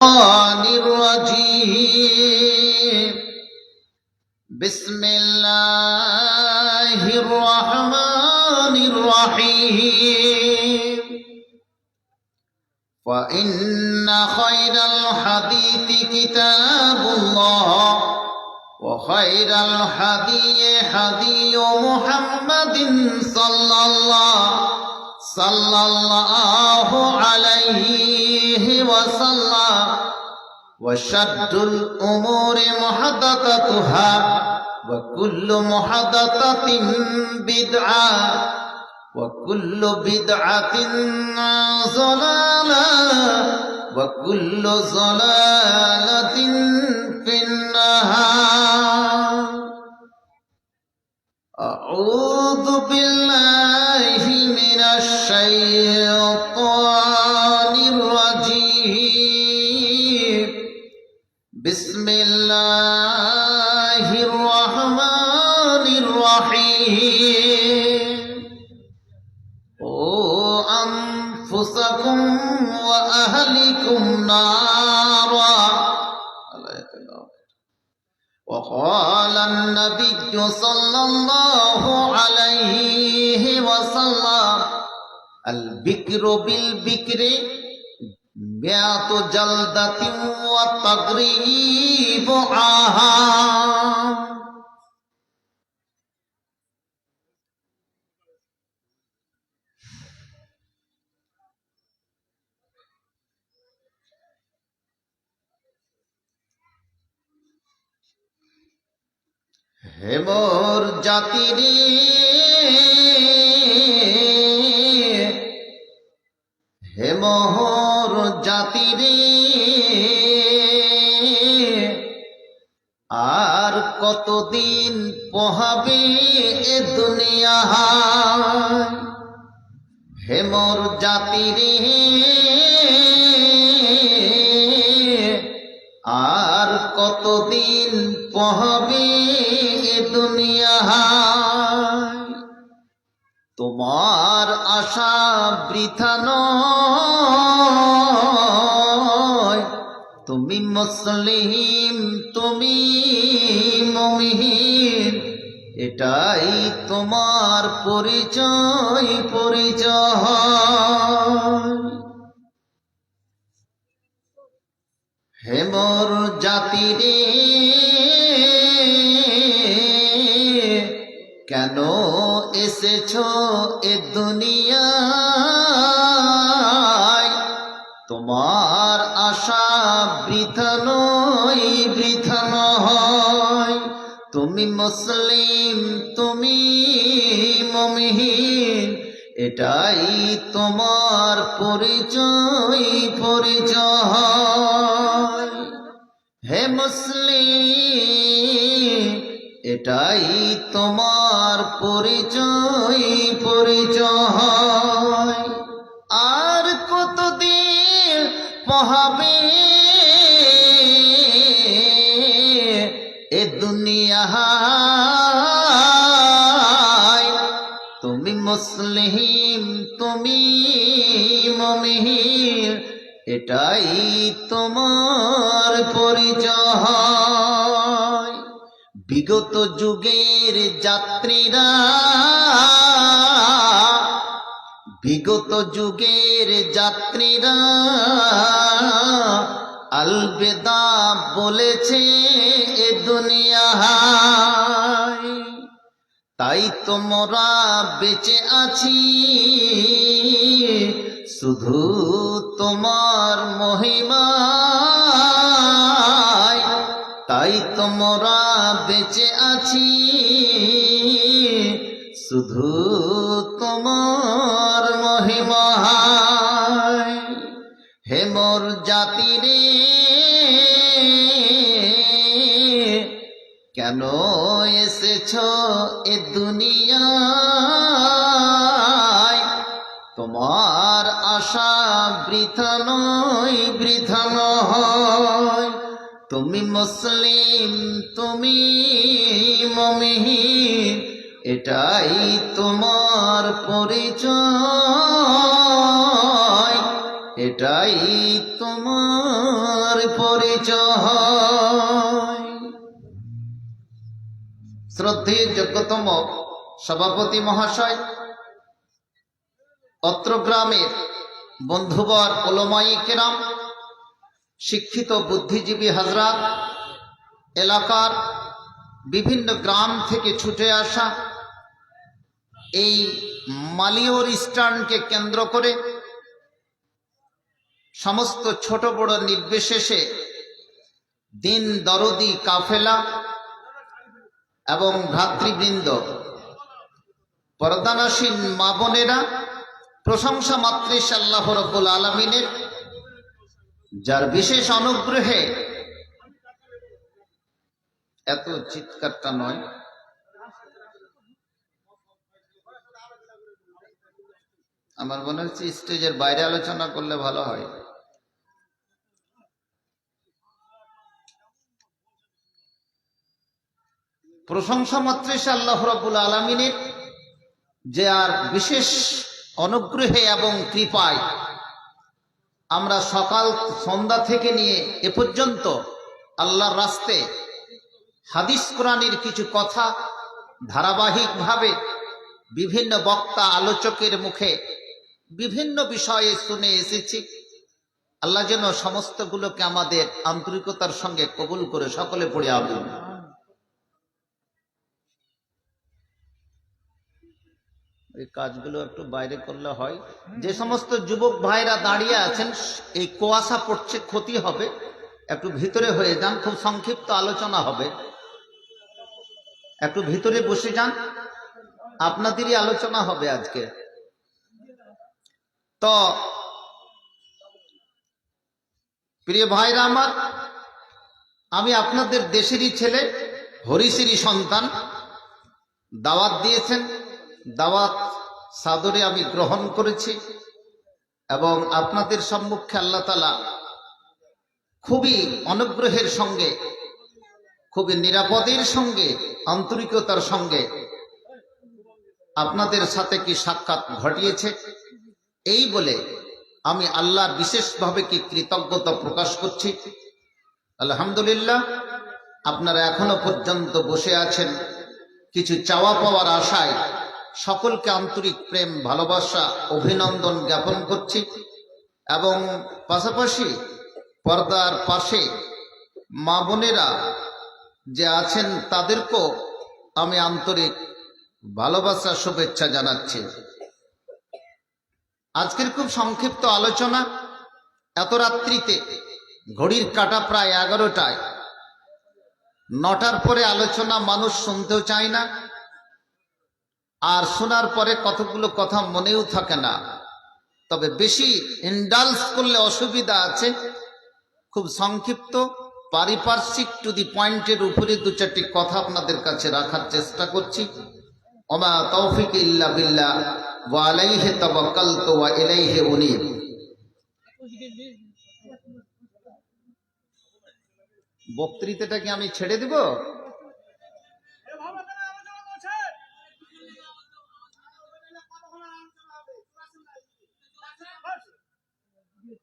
الشيطان الرجيم بسم الله الرحمن الرحيم فإن خير الحديث كتاب الله وخير الهدي هدي محمد صلى الله عليه وسلم وشر الأمور محدثاتها وكل محدثة بدعة وكل بدعة ضلالة وكل ضلالة في النار. أعوذ بالله من الشيطان الرجيم بسم الله الرحمن الرحيم قوا أنفسكم وأهلكم نارا. وقال النبي صلى الله عليه وسلم البكر بالبكر مئة جلدة وتغريب عام. হে মোর জাতিরে হে মোর জাতিরে আর কতদিন পোহাবে এ দুনিয়া। হে মোর জাতিরে আর কতদিন পোহাবে এ দুনিয়া। তোমার আশা বৃথা নয়, তুমি মুসলিম তুমি মুমিন, এটাই তোমার পরিচয়। হে মোর জাতিরে কেন এসেছো এ দুনিয়ায়? তোমার আশা বৃথা নয়, তুমি মুসলিম তুমি মুমিন, এটাই তোমার পরিচয়। হে মুসলিম এটাই তোমার পরিচয়। আর কতদিন পোহাবে এ দুনিয়ায়? তুমি মুসলিম তুমি মুমিন, এটাই তোমার পরিচয়। বিগত যুগের যাত্রীরা আলবিদা বলেছে এ দুনিয়ায়, তাই তোমরা বেঁচে আছি শুধু তোমার মহিমায়। তাই তোমরা বেঁচে আছি শুধু তোমার মহিমায়। হে মোর জাতিরে কেন এসেছো এ দুনিয়ায়? তোমার আশা বৃথা নয়, তুমি মুসলিম তুমি মুমিন, এটাই তোমার পরিচয়। এটাই তোমার পরিচয়। শ্রদ্ধেয় যোগ্যতম সভাপতি মহাশয়, অত্র গ্রামের বন্ধুবর ওলামায়ে কেরাম, শিক্ষিত বুদ্ধিজীবী হাজরাত, এলাকার বিভিন্ন গ্রাম থেকে ছুটে আসা এই মালিয়র স্ট্যান্ডকে কেন্দ্র করে সমস্ত ছোট বড় নির্বিশেষে দিন দরদি কাফেলা এবং ভ্রাতৃবৃন্দ, পর্দানাসীন মা বোনেরা, প্রশংসা মাত্রিস আল্লাহ রাব্বুল আলামিনের, যার বিশেষ অনুগ্রহে এত চিৎকারটা নয়, আমার মনে হচ্ছে স্টেজের বাইরে আলোচনা করলে ভালো হয়। প্রশংসা মাত্রিস আল্লাহ রাব্বুল আলামিনের, যে আর বিশেষ অনুগ্রহে এবং কৃপায় আমরা সকাল সন্ধ্যা থেকে নিয়ে এ পর্যন্ত আল্লাহর রাস্তে হাদিস কোরআনের কিছু কথা ধারাবাহিকভাবে বিভিন্ন বক্তা আলোচকের মুখে বিভিন্ন বিষয়ে শুনে এসেছি। আল্লাহ যেন সমস্তগুলোকে আমাদের আন্তরিকতার সঙ্গে কবুল করে সকলে পড়ে আমিন। এই কাজগুলো একটু বাইরে করলে হয়। যে সমস্ত যুবক ভাইরা দাঁড়িয়ে আছেন, এই কুয়াশা পড়ছে, ক্ষতি হবে, একটু ভিতরে হয়ে যান, খুব সংক্ষিপ্ত আলোচনা হবে, একটু ভিতরে বসে যান, আপনাদেরই আলোচনা হবে আজকে। তো প্রিয় ভাইরা আমার, আমি আপনাদের দেশেরই ছেলে, হরিশেরই সন্তান। দাওয়াত দিয়েছেন, দাওয়াত সাদরে আমি গ্রহণ করেছি এবং আপনাদের সম্মুখে আল্লাহ তাআলা খুবই অনুগ্রহের সঙ্গে, খুবই নিরাপদের সঙ্গে, আন্তরিকতার সঙ্গে আপনাদের সাথে কি সাক্ষাৎ ঘটিয়েছে, এই বলে আমি আল্লাহর বিশেষভাবে কি কৃতজ্ঞতা প্রকাশ করছি। আলহামদুলিল্লাহ, আপনারা এখনো পর্যন্ত বসে আছেন কিছু চাওয়া পাওয়ার আশায়। সকলকে আন্তরিক প্রেম ভালোবাসা অভিনন্দন জ্ঞাপন করছি এবং পাশাপাশি পর্দার পাশে মা বোনেরা যে আছেন তাদেরকেও আমি আন্তরিক ভালোবাসা শুভেচ্ছা জানাচ্ছি। আজকের খুব সংক্ষিপ্ত আলোচনা। এত রাত্রিতে, ঘড়ির কাঁটা প্রায় 11টায়, 9টার পরে আলোচনা মানুষ শুনতেও চায় না, আর শোনার পরে কতগুলো কথা মনেও থাকে না। তবে বেশি ইন্ডালস করলে অসুবিধা আছে। খুব সংক্ষিপ্ত, পারিপার্শ্বিক, টু দি পয়েন্টের উপরে দু চারটি কথা আপনাদের কাছে রাখার চেষ্টা করছি। ওমা তৌফিক ইল্লা বিল্লাহ ওয়া আলাইহি তাওয়াক্কালতু ওয়া ইলাইহি উনীব। বক্তৃতাটা কি আমি ছেড়ে দিব?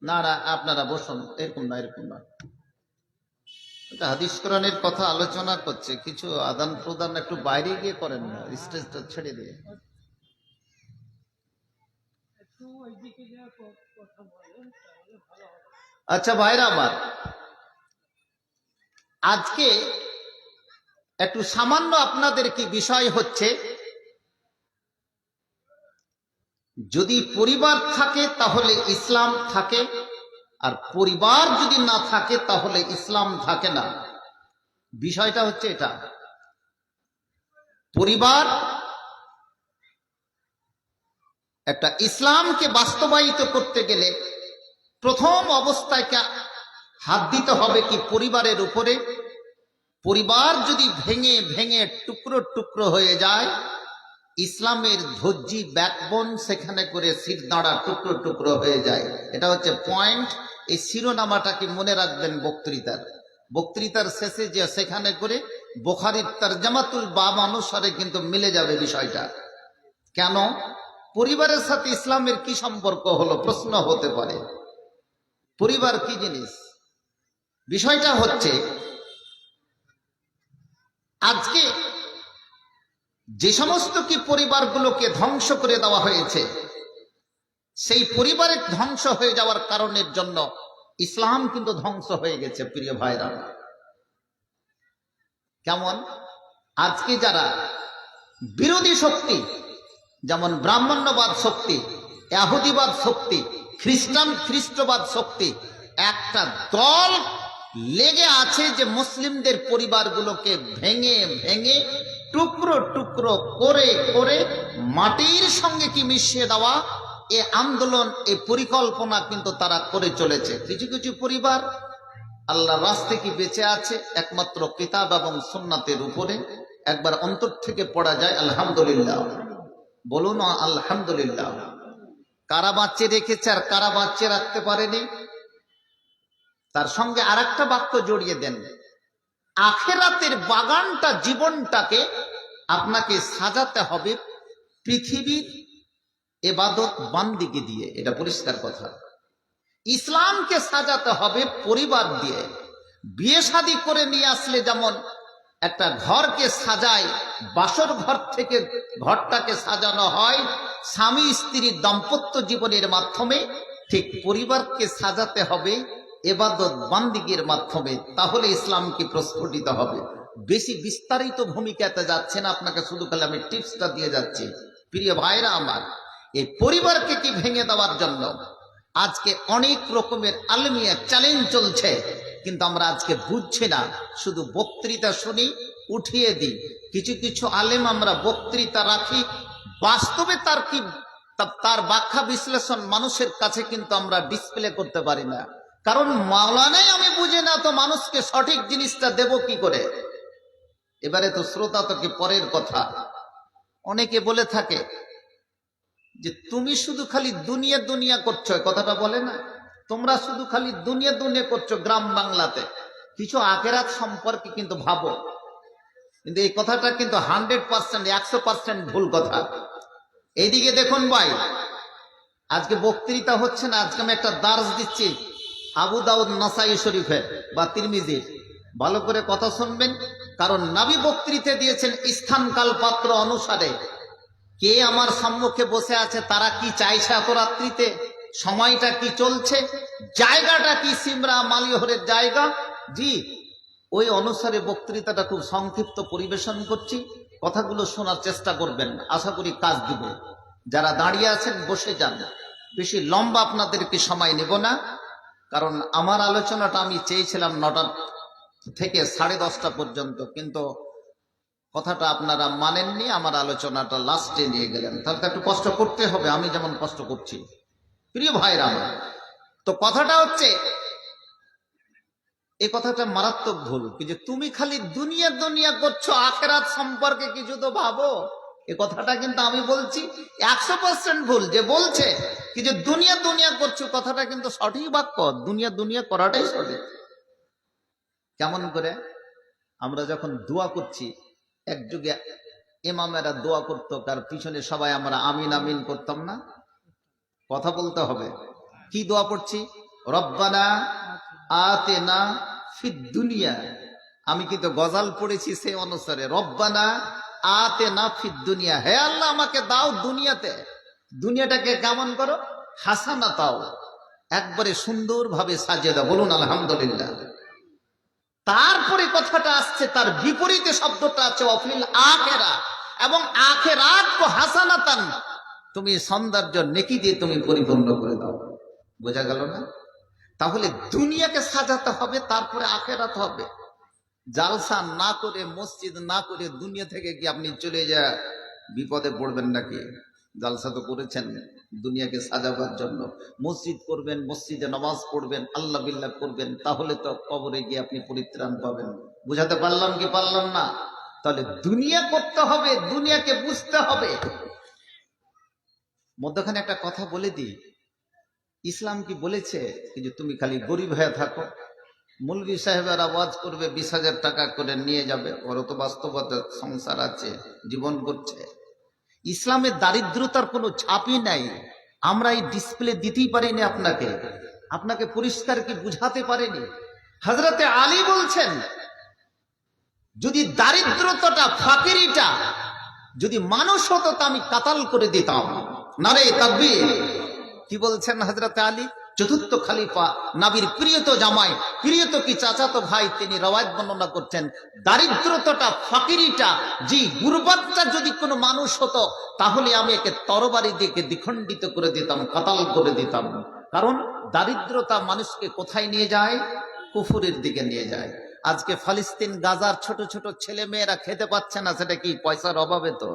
না না, আপনারা বসুন, এরকম না, এরকম না। এটা হাদিস কোরআনের কথা আলোচনা করছে, কিছু আদান প্রদান একটু বাইরে গিয়ে করেন না, স্টেজটা ছেড়ে দিয়ে। আচ্ছা ভাইরা আমার, আজকে একটু সামান্য আপনাদের কি বিষয় হচ্ছে, যদি পরিবার থাকে তাহলে ইসলাম থাকে, আর পরিবার যদি না থাকে তাহলে ইসলাম থাকে না। বিষয়টা হচ্ছে এটা। পরিবার একটা ইসলামকে বাস্তবায়িত করতে গেলে প্রথম অবস্থায় হাত দিতে হবে কি পরিবারের উপরে। পরিবার যদি ভেঙে ভেঙে টুকরো টুকরো হয়ে যায়, ইসলামের ধৈর্যি ব্যাকবোন সেখানে করে সির দাঁড়া টুকরো টুকরো হয়ে যায়। এটা হচ্ছে পয়েন্ট। এই শিরোনামাটাকে মনে রাখবেন বক্তৃতার শেষে, যে সেখানে করে বুখারীর তরজমাতুল বাব অনুসারে কিন্তু মিলে যাবে বিষয়টা। কেন? পরিবারের সাথে ইসলামের কি সম্পর্ক হলো প্রশ্ন হতে পারে। পরিবার কি জিনিস? বিষয়টা হচ্ছে আজকে যে সমস্ত কি পরিবারগুলোকে ধ্বংস করে দেওয়া হয়েছে, সেই পরিবারের ধ্বংস হয়ে যাওয়ার কারণের জন্য ইসলাম কিন্তু ধ্বংস হয়ে গেছে। প্রিয় ভাইরা, কেমন? আজকে যারা বিরোধী শক্তি, যেমন ব্রাহ্মণ্যবাদ শক্তি, ইহুদিবাদ শক্তি, খ্রিস্টবাদ শক্তি, একটা দল লেগে আছে যে মুসলিমদের পরিবারগুলোকে ভেঙে ভেঙে টুকরো টুকরো করে করে মাটির সঙ্গে কি মিশিয়ে দেওয়া, এ আন্দোলন, এ পরিকল্পনা কিন্তু তারা করে চলেছে। কিছু কিছু পরিবার আল্লাহর রাস্তায় কি বেঁচে আছে একমাত্র কিতাব এবং সুন্নাতের উপরে। একবার অন্তর থেকে পড়া যায় আলহামদুলিল্লাহ, বলুন আলহামদুলিল্লাহ। কারা বাঁচিয়ে রেখেছে আর কারা বাঁচিয়ে রাখতে পারেনি, তার সঙ্গে আর একটা বাক্য জড়িয়ে দেন। আখেরাতের বাগানটা, জীবনটাকে আপনাকে সাজাতে হবে পৃথিবীর ইবাদত বান্দিকে দিয়ে, এটা পরিষ্কার কথা। ইসলামকে সাজাতে হবে পরিবার দিয়ে। বিয়ে শাদী করে নিয়ে আসলে যেমন একটা ঘরকে সাজায়, বাসর ঘর থেকে ঘরটাকে সাজানো হয় স্বামী স্ত্রীর দাম্পত্য জীবনের মাধ্যমে, ঠিক পরিবারকে সাজাতে হবে ইবাদত বান্দিগির মাধ্যমে, তাহলে ইসলামকে প্রস্ফুটিত হবে। বেশি বিস্তারিত ভূমিকাতে যাচ্ছে না, আপনাকে শুধু খালি আমি টিপসটা দিয়ে যাচ্ছি। প্রিয় ভাইরা আমার, এই পরিবারকে কি ভেঙে দেওয়ার জন্য আজকে অনেক রকমের আলমিয়া চ্যালেঞ্জ চলছে, কিন্তু আমরা আজকে বুঝছি না, শুধু বক্তৃতা শুনি, উঠিয়ে দিই। কিছু কিছু আলেম আমরা বক্তৃতা রাখি, বাস্তবে তার ব্যাখ্যা বিশ্লেষণ মানুষের কাছে কিন্তু আমরা ডিসপ্লে করতে পারি না। কারণ মাওলানাই আমি বুঝি না, তো মানুষকে সঠিক জিনিসটা দেব কি করে? এবারে তো শ্রোতা তো কি পরের কথা। অনেকে বলে থাকে যে তুমি শুধু খালি দুনিয়া দুনিয়া করছো, কথাটা বলে না, তোমরা শুধু খালি দুনিয়া দুনিয়া করছো গ্রাম বাংলাতে, কিছু আখেরাত সম্পর্কে কিন্তু ভাবো। কিন্তু এই কথাটা কিন্তু 100%, 100% ভুল কথা। এইদিকে দেখুন ভাই, আজকে বক্তৃতা হচ্ছে না, আজকে আমি একটা দার্স দিচ্ছি আবু দাউদ নাসাই শরীফের বা তিরমিজির। ভালো করে কথা শুনবেন, কারণ নবী বক্তৃতা দিয়েছেন স্থানকাল পাত্র অনুসারে। কে আমার সম্মুখে বসে আছে, তারা কি চাইছে এত রাত্রিতে, সময়টা কি চলছে, জায়গাটা কি সিমরা মালিহরের জায়গা, জি ওই অনুসারে বক্তৃতাটা খুব সংক্ষিপ্ত পরিবেশন করছি। কথাগুলো শোনার চেষ্টা করবেন, আশা করি কাজ দিব। যারা দাঁড়িয়ে আছেন বসে যান, বেশি লম্বা আপনাদেরকে সময় নেব না, কারণ আমার আলোচনাটা আমি চেয়েছিলাম 9টা থেকে 10:30 পর্যন্ত, কিন্তু কথাটা আপনারা মানেননি, আমার আলোচনাটা লাস্টে নিয়ে গেলেন। তাহলে একটু কষ্ট করতে হবে, আমি যেমন কষ্ট করছি। প্রিয় ভাইরা আমার, তো কথাটা হচ্ছে, এই কথাটা মারাত্মক ভুল কি যে তুমি খালি দুনিয়া দুনিয়া করছো, আখেরাত সম্পর্কে কিছু তো ভাবো। এই কথাটা কিন্তু আমি বলছি 100% ভুল। যে বলছে কি যে দুনিয়া দুনিয়া করছো, কথাটা কিন্তু সঠিক বাক্য, দুনিয়া দুনিয়া করাটাই সঠিক। কেমন করে? আমরা যখন দোয়া করছি, এক যুগে ইমামেরা দোয়া করতো, তার পিছনে সবাই আমরা আমিন আমিন করতাম না? কথা বলতে হবে। কি দোয়া পড়ছি? রব্বানা আতেনা ফিদ দুনিয়া। আমি কিন্তু গজাল পড়েছি সেই অনুসারে, রব্বানা আতেনা ফিদ দুনিয়া, হে আল্লাহ আমাকে দাও দুনিয়াতে। দুনিয়াটাকে কেমন করো? হাসানা দাও, একবারে সুন্দরভাবে সাজিয়ে দাও। বলুন আলহামদুলিল্লাহ। তারপরে কথাটা আসছে, তার বিপরীতে শব্দটা আছে অফিল আখেরা, এবং আখেরাত কো হাসানাতান, তুমি সৌন্দর্য নেকি দিয়ে তুমি পরিপূর্ণ করে দাও। বোঝা গেল না? তাহলে দুনিয়াকে সাজাতে হবে, তারপরে আখেরাত হবে। জালসা না করে, মসজিদ না করে দুনিয়া থেকে কি আপনি চলে যা বিপদে পড়বেন নাকি? জালসা তো করেছেন দুনিয়াকে সাজাবার জন্য, মসজিদ করবেন, মসজিদে নামাজ পড়বেন, আল্লাহ বিল্লাহ করবেন, তাহলে তো কবরে গিয়ে আপনি পরিত্রাণ পাবেন। বুঝাতে পারলাম কি পারলাম না? তাহলে দুনিয়া করতে হবে, দুনিয়াকে বুঝতে হবে। মধ্যখানে একটা কথা বলে দিই, ইসলাম কি বলেছে যে তুমি খালি গরিব হয়ে থাকো? মৌলভী সাহেবের আওয়াজ করবে, 20,000 টাকা করে নিয়ে যাবে, ওর তো বাস্তবতা সংসার আছে, জীবন করছে। ইসলামের দারিদ্রতার কোনো ছাপই নাই। আমরা এই ডিসপ্লে দিতেই পারিনি আপনাকে। আপনাকে পরিষ্কার কি বুঝাতে পারেনি? হযরতে আলী বলছেন, যদি দারিদ্রতাটা, ফাকিরিটা যদি মানুষ হতো তা আমি কাতাল করে দিতাম। নারে তাকবীর। কি বলছেন হযরতে আলী? চতুর্থ খলিফা, নবীর প্রিয়ত জামাই, প্রিয়ত কি চাচাতো ভাই, তিনি রওয়ায়াত বর্ণনা করছেন, দারিদ্রতাটা, ফাকিরিটা, জি গুরবাতটা যদি কোনো মানুষ হতো তাহলে আমি একে তরবারি দিয়ে দ্বিখণ্ডিত করে দিতাম, কাতাল করে দিতাম। কারণ দারিদ্রতা মানুষকে কোথায় নিয়ে যায়? কুফুরের দিকে নিয়ে যায়। আজকে ফিলিস্তিন, গাজার ছোট ছোট ছেলে মেয়েরা খেতে পাচ্ছে না, সেটা কি পয়সার অভাবে? তো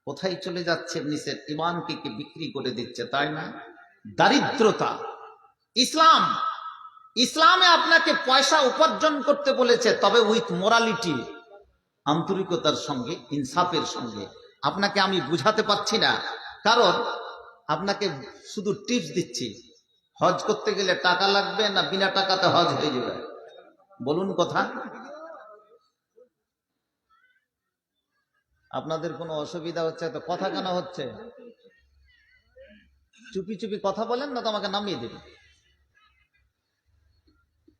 কোথায় চলে যাচ্ছে? নিচের ইমানকে কি বিক্রি করে দিচ্ছে, তাই না? দারিদ্রতা। ইসলামে আপনাকে পয়সা উপার্জন করতে বলেছে, তবে উইথ মোরালিটি, আন্তরিকতার সঙ্গে, ইনসাফের সঙ্গে। আপনাকে আমি বুঝাতে পারছি না, কারণ আপনাকে শুধু টিপস দিচ্ছি। হজ করতে গেলে টাকা লাগবে না বিনা টাকাতে হজ হয়ে যাবে? বলুন কথা। আপনাদের কোনো অসুবিধা হচ্ছে? তো কথা কেন হচ্ছে? চুপি চুপি কথা বলেন না তো আমাকে নামিয়ে দেবে।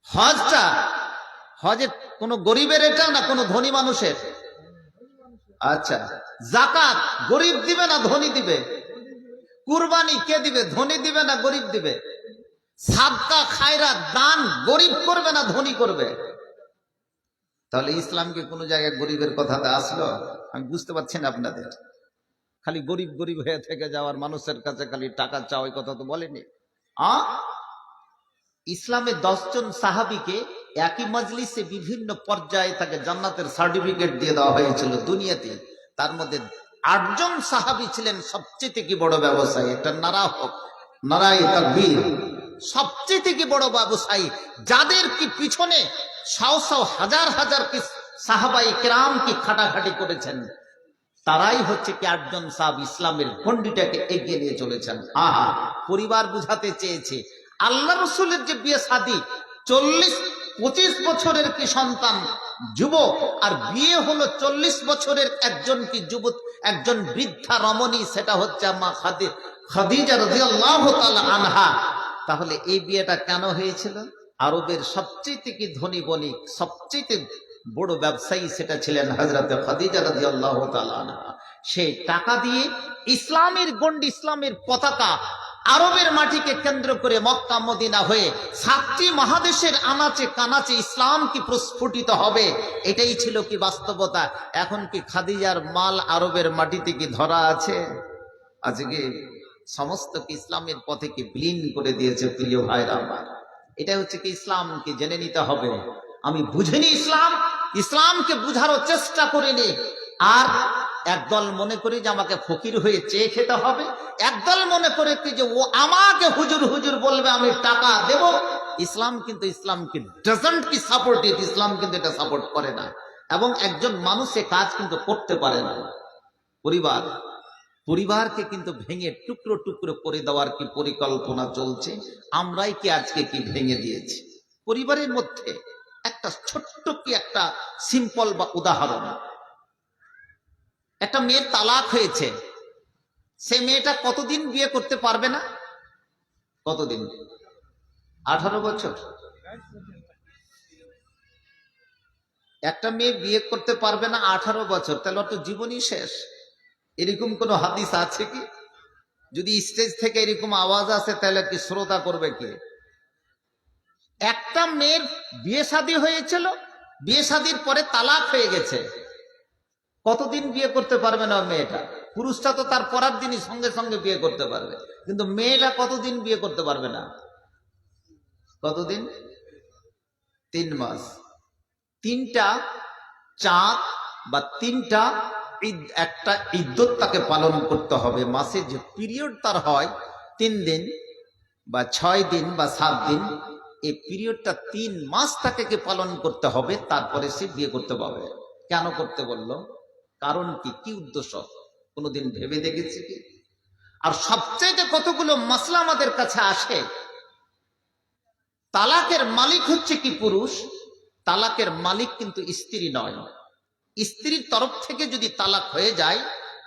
হজটা, হজের কোন গরিবের এটা না কোন ধনী মানুষের? আচ্ছা, যাকাত গরিব দিবে না ধনী দিবে? কুরবানি কে দিবে? ধনী দিবে না গরিব দিবে? সাদকা, খায়রাত, দান গরিব করবে না ধনী করবে? তাহলে ইসলামকে কোন জায়গায় গরিবের কথাতে আসলো? আমি বুঝতে পারছি না আপনাদের। খালি গরিব গরিব হয়ে থেকে যাওয়ার, মানুষের কাছে খালি টাকা চাওয়া, ওই কথা তো বলেনি। ইসলামে 10 জন সাহাবীকে একই মজলিসে বিভিন্ন পর্যায়ে তাকে জান্নাতের সার্টিফিকেট দিয়ে দেওয়া হয়েছিল দুনিয়াতে। তার মধ্যে 8 জন সাহাবী ছিলেন সবচেয়ে কি বড় ব্যবসায়ী। একটা নারা হোক, নারায়ে তাকবীর। সবচেয়ে কি বড় ব্যবসায়ী, যাদের কি পিছনে শও শও হাজার হাজার কি সাহাবায়ে কেরাম কি খাটাখাটি করেছেন, তারাই হচ্ছে কি 8 জন সাহাবী ইসলামের গণ্ডিটাকে এগিয়ে নিয়ে চলেছেন। পরিবার বুঝাতে চেয়েছে, আল্লাহ রসুলের যে বিয়ে শাদী, 40-25 বছরের কি সন্তান যুবক, আর বিয়ে হলো 40 বছরের একজন কি যুবক, একজন বৃদ্ধা রমণী, সেটা হচ্ছে মা খাদিজা রাদিয়াল্লাহু তাআলা আনহা। তাহলে এই বিয়েটা কেন হয়েছিল? আরবের সবচেয়ে কি ধনী বণিক, সবচেয়ে বড় ব্যবসায়ী, সেটা ছিলেন হযরতে খাদিজা রাদিয়াল্লাহু তাআলা আনহা। সেই টাকা দিয়ে ইসলামের গণ্ডি, ইসলামের পতাকা আরবের মাটিকে কেন্দ্র করে মক্কা মদিনা হয়ে 7টি মহাদেশের আনাচে কানাচে ইসলাম কি প্রস্ফুটিত হবে, এটাই ছিল কি বাস্তবতা। এখন কি খাদিজার মাল আরবের মাটিতে কি ধরা আছে? আজকে সমস্ত কি ইসলামের পথে কি বিলীন করে দিয়েছে। প্রিয় ভাইরা আমার, এটা হচ্ছে কি ইসলামকে জেনে নিতে হবে। আমি বুঝিনি ইসলাম, ইসলামকে বুঝারও চেষ্টা করিনি। আর একদল মনে করি যে আমাকে ফকির হয়ে চেয়ে খেতে হবে, একদল মনে করে কি যে ও আমাকে হুজুর হুজুর বলবে, আমি টাকা দেব। ইসলাম কিন্তু ইসলামকে ডাজন্ট কি সাপোর্ট ইট, ইসলাম কিন্তু এটা সাপোর্ট করে না। এবং একজন মানুষ এ কাজ কিন্তু করতে পারে না। পরিবারকে কিন্তু ভেঙে টুকরো টুকরো করে দেওয়ার কি পরিকল্পনা চলছে। আমরাই কি আজকে কি ভেঙে দিয়েছি। পরিবারের মধ্যে একটা ছোট্ট কি একটা সিম্পল বা উদাহরণ, একটা মেয়ের তালাক হয়েছে, সে মেয়েটা কতদিন বিয়ে করতে পারবে না? কতদিন? 18 বছর। একটা মেয়ে বিয়ে করতে পারবে না 18 বছর, তাহলে ওর তো জীবনই শেষ। এরকম কোন হাদিস আছে কি? যদি স্টেজ থেকে এরকম আওয়াজ আসে তাহলে কি শ্রোতা করবে কি? একটা মেয়ের বিয়ে শাদী হয়েছিল, বিয়ে শাদীর পরে তালাক হয়ে গেছে, কতদিন বিয়ে করতে পারবে না মেয়েটা? পুরুষটা তো তার পরের দিনই সঙ্গে সঙ্গে বিয়ে করতে পারবে, কিন্তু মেয়েটা কতদিন বিয়ে করতে পারবে না? কতদিন? 3 মাস। 3টা চাঁদ বা 3টা একটা ইদ্যত তাকে পালন করতে হবে। মাসে যে পিরিয়ড তার হয় 3 দিন বা 6 দিন বা 7 দিন, এই পিরিয়ডটা 3 মাস তাকে পালন করতে হবে, তারপরে সে বিয়ে করতে পারবে। কেন করতে বললো? কারণ কি, কি উদ্দেশ্য কোনোদিন ভেবে দেখেছি কি? আর সবচেয়ে কতগুলো মাসলা আমাদের কাছে আসে, তালাকের মালিক হচ্ছে কি পুরুষ, তালাকের মালিক কিন্তু স্ত্রী নয়। স্ত্রীর তরফ থেকে যদি তালাক হয়ে যায়,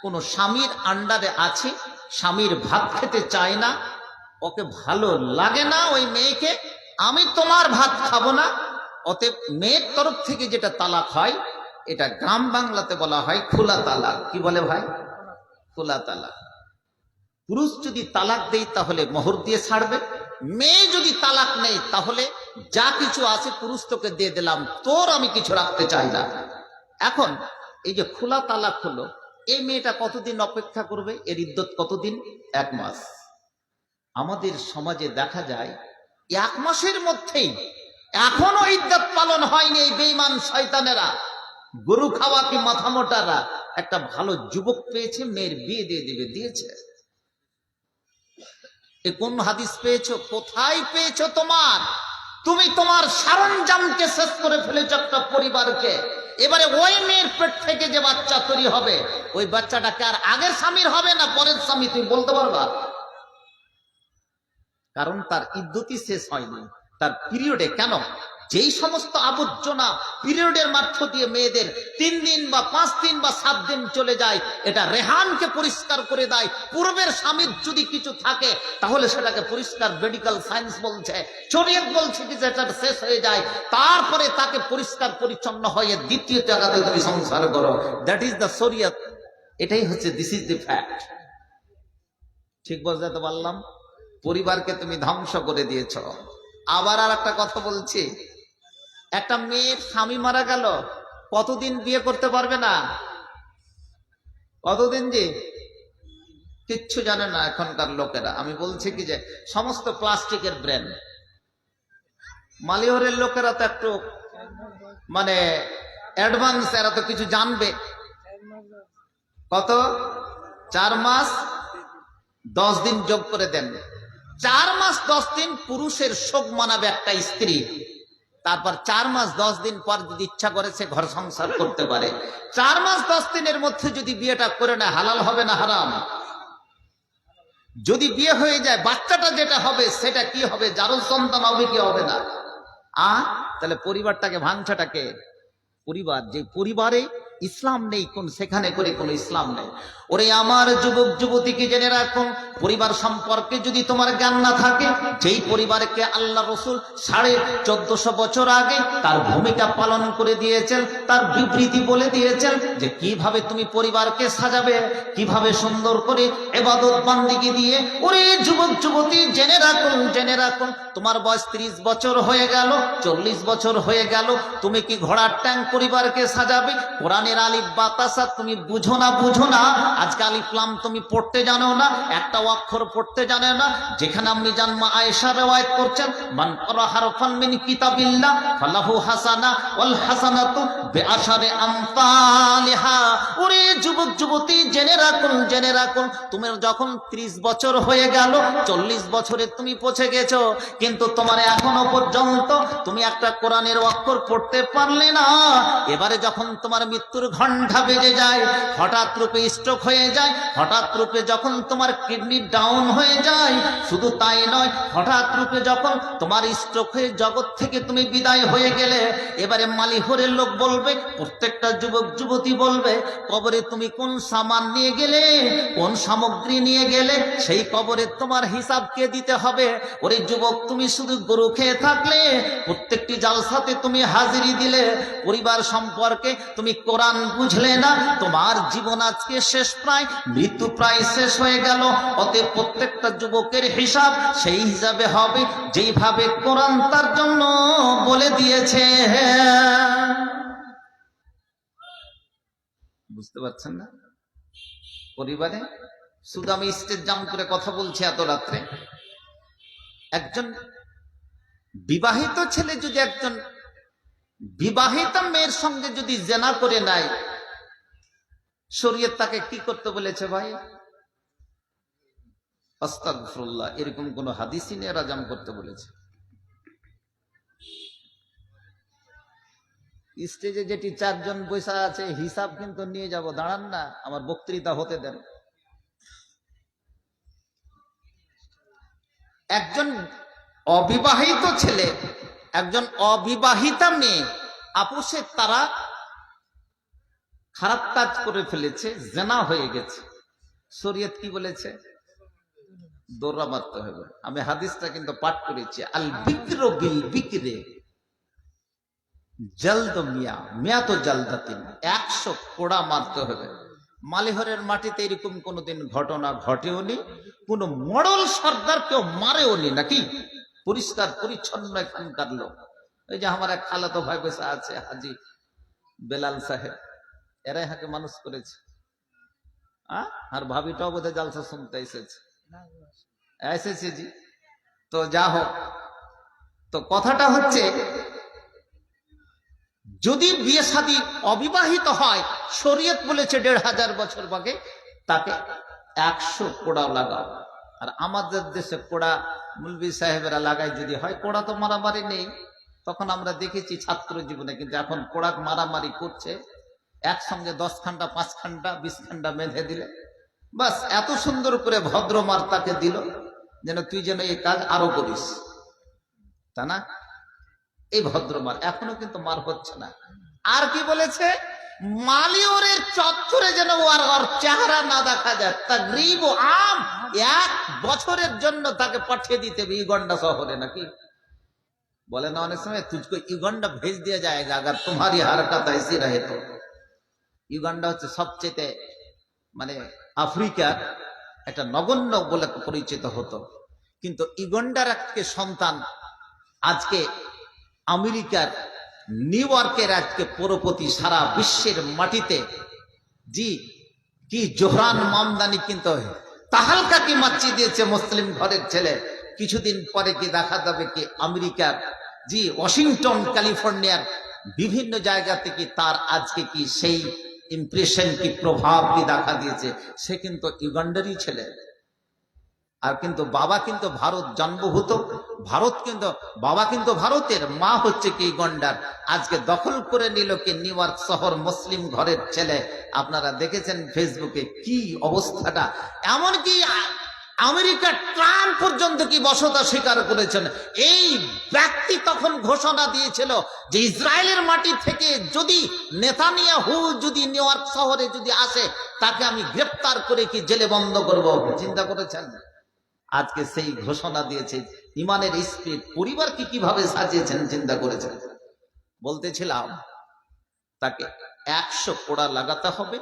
কোনো স্বামীর আন্ডারে আছে, স্বামীর ভাত খেতে চায় না, ওকে ভালো লাগে না ওই মেয়েকে, আমি তোমার ভাত খাবো না, অতএব মেয়ের তরফ থেকে যেটা তালাক হয় এটা গ্রাম বাংলাতে বলা হয় খোলা তালাক। কি বলে ভাই? খোলা তালাক। পুরুষ যদি তালাক দেয় তাহলে মোহর দিয়ে ছাড়বে, মেয়ে যদি তালাক নেই তাহলে যা কিছু আছে পুরুষ তোকে দিয়ে দিলাম, তোর আমি কিছু রাখতে চাই না। এখন এই যে খোলা তালাক হলো, এই মেয়েটা কতদিন অপেক্ষা করবে? এর ইদ্যত কতদিন? 1 মাস। আমাদের সমাজে দেখা যায় 1 মাসের মধ্যেই এখনো ইদ্যত পালন হয়নি এই বেঈমান শয়তানেরা, গরু খাওয়া কি মাথা মোটারা একটা ভালো যুবক পেয়েছে, মেয়ের বিয়ে দিয়ে দিবে, দিয়েছে। এ কোন হাদিস পেয়েছো? কোথায় পেয়েছো? তুমি তোমার সরঞ্জামকে শেষ করে ফেলেছো একটা পরিবারকে। এবারে ওই মেয়ের পেট থেকে যে বাচ্চা তৈরি হবে, ওই বাচ্চাটাকে আর আগের স্বামীর হবে না পরের স্বামী, তুমি বলতে পারবা? কারণ তার ইদ্যতি শেষ হয়নি, তার পিরিয়ডে। কেন? যেই সমস্ত আবর্জনা পিরিয়ডের মাধ্য দিয়ে মেয়েদের 3 দিন বা 5 দিন বা 7 দিন চলে যায়, এটা রেহানকে পরিষ্কার করে দেয়। পূর্বের স্বামীর যদি কিছু থাকে তাহলে সেটাকে পরিষ্কার, মেডিকেল সায়েন্স বলছে, শরীয়ত বলছে যে এটা শেষ হয়ে যায়, তারপরে তাকে পরিষ্কার পরিচ্ছন্ন হয়ে দ্বিতীয় জায়গাতে তুমি সংসার করো। দ্যাট ইজ দ্য শরীয়ত। এটাই হচ্ছে, দিস ইজ দ্য ফ্যাক্ট। ঠিক বুঝতে পারলাম? পরিবারকে তুমি ধ্বংস করে দিয়েছ। আবার আর একটা কথা বলছি, একটা মেয়ের স্বামী মারা গেল, কতদিন বিয়ে করতে পারবে না? কতদিন? যে কিচ্ছু জানে না এখনকার লোকেরা। আমি বলছি কি যে সমস্ত প্লাস্টিকের ব্রেন। মালিহরের লোকেরা তো একটু মানে অ্যাডভান্স, এরা তো কিছু জানবে। কত? 4 মাস 10 দিন যোগ করে দেন। 4 মাস 10 দিন পুরুষের শোক মানাবে একটা স্ত্রী। তারপর 4 মাস 10 দিন পর যদি ইচ্ছা করে সে ঘর সংসার করতে পারে। 4 মাস 10 দিনের মধ্যে যদি বিয়েটা করে না, হালাল হবে না হারাম? যদি বিয়ে হয়ে যায়, বাচ্চাটা যেটা হবে সেটা কি হবে? যারও সন্তান হবে কি হবে না? তাহলে পরিবারটাকে ভাঙছাটাকে পরিবার, যে পরিবারে ইসলাম নেই, কোন সেখানে করে কোনো ইসলাম নেই। ওরে আমার যুবক যুবতীকে জেনে রাখুন, পরিবার সম্পর্কে যদি তোমার জ্ঞান না থাকে, যেই পরিবারকে আল্লাহ রসুল 1450 বছর আগে তার ভূমিকা পালন করে দিয়েছেন, তার বিবৃতি বলে দিয়েছেন যে কিভাবে তুমি পরিবারকে সাজাবে, কিভাবে সুন্দর করে ইবাদত বান্দিগি দিয়ে। ওরে যুবক যুবতী জেনে রাখুন, জেনে রাখুন, তোমার বয়স 30 বছর হয়ে গেল, 40 বছর হয়ে গেল, তুমি কি ঘোড়ার ট্যাঙ্ক পরিবারকে সাজাবে? কোরআনের আলিফ বা তাসা তুমি বুঝো না, বুঝো না। আজকে আলিফ লাম তুমি পড়তে জানো না, একটা অক্ষর পড়তে জানে না। যেখানে আম্মি জান মা আয়েশা রওয়ায়াত করছেন, মান ক্বারা হারফান মিন কিতাবিল্লাহ ফালাহু হাসানা ওয়াল হাসানাতু বিআশারি আমসালিহা। ওরে যুবক যুবতী জেনে রাখুন, জেনে রাখুন, তুমি যখন 30 বছর হয়ে গেল, 40 বছরে তুমি পৌঁছে গেছো, কিন্তু তোমার এখনো পর্যন্ত তুমি একটা কোরআনের অক্ষর পড়তে পারলে না। এবারে যখন তোমার মৃত্যুর ঘণ্টা বেজে যায়, হঠাৎ রূপে স্ট্রোক হয়ে যায়, হঠাৎ রূপে যখন তোমার কিডনি ডাউন হয়ে যায়, শুধু তাই নয়, হঠাৎ রূপে যখন তোমার স্ট্রোক হয়ে জগৎ থেকে তুমি বিদায় হয়ে গেলে, এবারে মালিহরের লোক বলবে, প্রত্যেকটা যুবক যুবতী বলবে, কবরে তুমি কোন সামান নিয়ে গেলে, কোন সামগ্রী নিয়ে গেলে, সেই কবরে তোমার হিসাব কে দিতে হবে। ওরে যুবক, তুমি শুধু গরু খেয়ে থাকলে, প্রত্যেকটি জালসাতে তুমি হাজিরি দিলে, পরিবার সম্পর্কে তুমি কোরআন বুঝলে না, তোমার জীবন আজকে শেষ, প্রায় মৃত্যু প্রায় শেষ হয়ে গেল। অতএব প্রত্যেকটা যুবকের হিসাব সেই হিসাবে হবে যেইভাবে কোরআন তার জন্য বলে দিয়েছে। বুঝতে পারছেন না? পরিবারে শুধু আমি স্টেজ জাম করে কথা বলছি এত রাত্রে, একজন বিবাহিত ছেলে যদি একজন বিবাহিত মেয়ের সঙ্গে যদি জেনা করে নেয়, শরীয়ত তাকে কি করতে বলেছে ভাই? আস্তাগফিরুল্লাহ, এরকম কোন হাদিসই নেই রাজাম করতে বলেছে। স্টেজে যেটি 4 জন বসে আছে, হিসাব কিন্তু নিয়ে যাব, দাঁড়ান না, আমার বক্তৃতা হতে দেন। একজন অবিবাহিত ছেলে, একজন অবিবাহিতা মেয়ে, আপোষে তারা খারাপ কাজ করে ফেলেছে, জেনা হয়ে গেছে, শরীয়ত কি বলেছে? দৌড়া মারতে হবে। আমি হাদিসটা কিন্তু পাঠ করেছি, আল বিক্র বিল বিক্রে জলদ মিয়া মিয়া তো জলদাতিন, 100 কোড়া মারতে হবে। মালিহরের মাটিতে এরকম কোনোদিন ঘটনা ঘটেওনি, কোন মডল সর্দার কেউ মারেওনি নাকি? পরিষ্কার পরিচ্ছন্ন এখানকার লোক। এই যে আমার এক খালাতো ভাই বসে আছে হাজি বেলাল সাহেব, এরাই হাকে মানুষ করেছে। আর ভাবিটাও বোধহয় জালসা শুনতে এসেছে জি। তো যা হোক, তো কথাটা হচ্ছে যদি বিয়ে শাদী অবিবাহিত হয়, শরীয়ত বলেছে 1500 বছর বাগে তাকে 100 কোড়া লাগাও। আর আমাদের দেশে কোড়া মুলবি সাহেবেরা লাগায় যদি হয়, কোড়া তো মারামারি নেই, তখন আমরা দেখেছি ছাত্র জীবনে, কিন্তু এখন কোড়া মারামারি করছে। একসঙ্গে 10 খান্ডা 5 খান্ডা 20 খান্ডা বেঁধে দিলে বাস, এত সুন্দর করে ভদ্র মার তাকে দিল যেন তুই যেন এই কাজ আরো করিস, তা না? এই ভদ্রমার এখনো কিন্তু মার হচ্ছে না। আর কি বলেছে, মালিওরের চত্বরে যেন ওর চেহারা না দেখা যায়। তা গ্রিব আম 1 বছরের জন্য তাকে পাঠিয়ে দিতে হবে ইউগান্ডা শহরে, নাকি বলে না অনেক সময় তুঝকো ইউগান্ডা ভেজ দিয়া যায়গা अगर तुम्हारी हरकत ऐसी रहे तो। ইউগান্ডা হচ্ছে সবচেয়ে মানে আফ্রিকার একটা নগণ্য বলে পরিচিত হতো, কিন্তু ইউগান্ডার আজকে সন্তান আজকে আমেরিকার নিউ ইয়র্কের আজকে পৌরপতি, সারা বিশ্বের মাটিতে জি কি জোহরান মামদানি কিন্তু তাহালকা কি মাচ্ছি দিয়েছে মুসলিম ঘরের ছেলে। কিছুদিন পরে কি দেখা যাবে কি আমেরিকার জি ওয়াশিংটন ক্যালিফোর্নিয়ার বিভিন্ন জায়গা থেকে তার আজকে কি সেই ইমপ্রেশন কি প্রভাব কি দেখা দিয়েছে। সে কিন্তু ইউগান্ডারই ছেলে, আর কিন্তু বাবা কিন্তু ভারত জন্মভূত, ভারত কিন্তু বাবা কিন্তু ভারতের, মা হচ্ছে কি গন্ডার। আজকে দখল করে নিল কি নিউ ইয়র্ক শহর, মুসলিম ঘরের ছেলে। আপনারা দেখেছেন ফেসবুকে কি অবস্থাটা, এমনকি আমেরিকার ট্রাম্প পর্যন্ত কি বসতা স্বীকার করেছেন। এই ব্যক্তি তখন ঘোষণা দিয়েছিল যে ইসরায়েলের মাটি থেকে যদি নেতানিয়াহু যদি নিউ ইয়র্ক শহরে যদি আসে, তাকে আমি গ্রেফতার করে কি জেলে বন্ধ করব। চিন্তা করেছেন? আজকে সেই ঘোষণা দিয়েছে। ইমানের স্পিড, পরিবারকে কিভাবে সাজিয়েছেন চিন্তা করেছেন। বলতেছিলাম তাকে 100 কোড়া লাগাতে হবে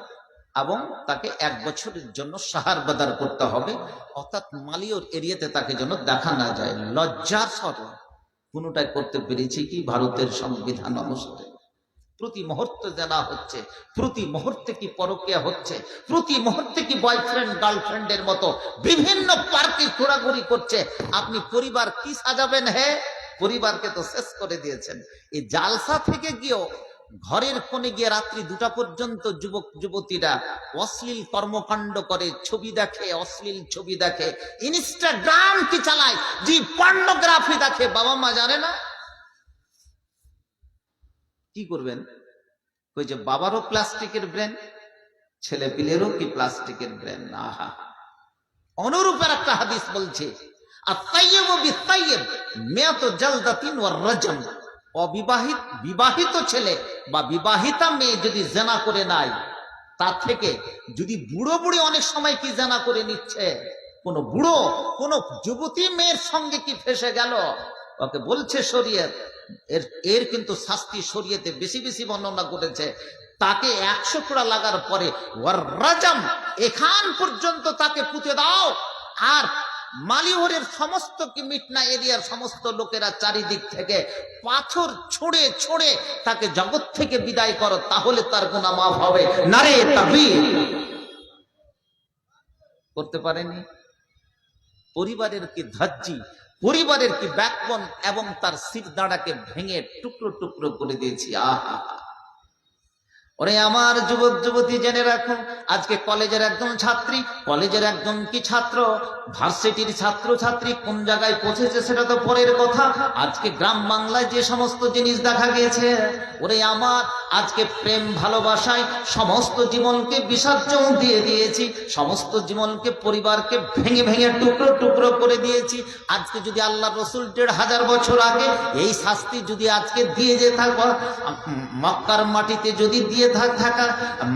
এবং তাকে 1 বছরের জন্য সাহার বাদার করতে হবে, অর্থাৎ মালিওর এরিয়াতে তাকে যেন দেখা না যায়। লজ্জার সরে কোনোটাই করতে পেরেছি কি ভারতের সংবিধান অনুসারে। প্রতি মুহূর্তে জানা হচ্ছে, প্রতি মুহূর্তে কি পরকীয়া হচ্ছে, প্রতি মুহূর্তে কি বয়ফ্রেন্ড গার্লফ্রেন্ডের মতো বিভিন্ন পার্কে ঘোরাঘুরি করছে। আপনি পরিবার কি সাজাবেন? হে, পরিবারকে তো শেষ করে দিয়েছেন। এই জালসা থেকে গিয়েও ঘরের কোণে গিয়ে রাত্রি 2টা পর্যন্ত যুবক যুবতীরা অশ্লীল কর্মকাণ্ড করে, ছবি দেখে, অশ্লীল ছবি দেখে, ইনস্টাগ্রাম কি চালায়, জি পর্নোগ্রাফি দেখে। বাবা মা জানে না কি করবেন? ওই যে বাবারও প্লাস্টিকের ব্রেন, ছেলে পিলেরও কি প্লাস্টিকের ব্রেন। আহা, অনুরূপের একটা হাদিস বলছে বিবাহিত ছেলে বা বিবাহিতা মেয়ে যদি জেনা করে নাই, তার থেকে যদি বুড়ো বুড়ি অনেক সময় কি জেনা করে নিচ্ছে, কোন বুড়ো কোন যুবতী মেয়ের সঙ্গে কি ফেসে গেল, ওকে বলছে শরীয়ত, এর কিন্তু শাস্তি শরীয়তে বেশি বেশি বর্ণনা করেছে। তাকে 100 কোড়া লাগার পরে ওয়ার রাজাম, এখান পর্যন্ত তাকে পুঁতে দাও। আর মালিহরের সমস্ত কি মিটনা এরিয়ার সমস্ত লোকেরা চারিদিক থেকে পাথর ছুঁড়ে ছুঁড়ে তাকে জগৎ থেকে বিদায় করো, তাহলে তার গুনাহ মাফ হবে। নারে তাকবীর। করতে পারেনি। পরিবারের কি ধৈর্য, পরিবারের কি ব্যাকবোন এবং তার শির দাঁড়াকে ভেঙে টুকরো টুকরো করে দিয়েছি। আহা, ওরে আমার যুবক যুবতী জেনে রাখুন, আজকে কলেজের একজন ছাত্রী, কলেজের একজন কি ছাত্র, ভার্সিটির ছাত্র ছাত্রী কোন জায়গায় পৌঁছেছে সেটা তো পরের কথা। আজকে গ্রাম বাংলায় যে সমস্ত জিনিস দেখা গেছে, ওরে আমার আজকে প্রেম ভালোবাসায় সমস্ত জীবনকে বিসর্জন দিয়ে দিয়েছি, সমস্ত জীবনকে পরিবারকে ভেঙে ভেঙে টুকরো টুকরো করে দিয়েছি। আজকে যদি আল্লাহ রসুল 1500 বছর আগে এই শাস্তি যদি আজকে দিয়ে যে থাকবো, মক্কার মাটিতে যদি দিয়ে থাকা,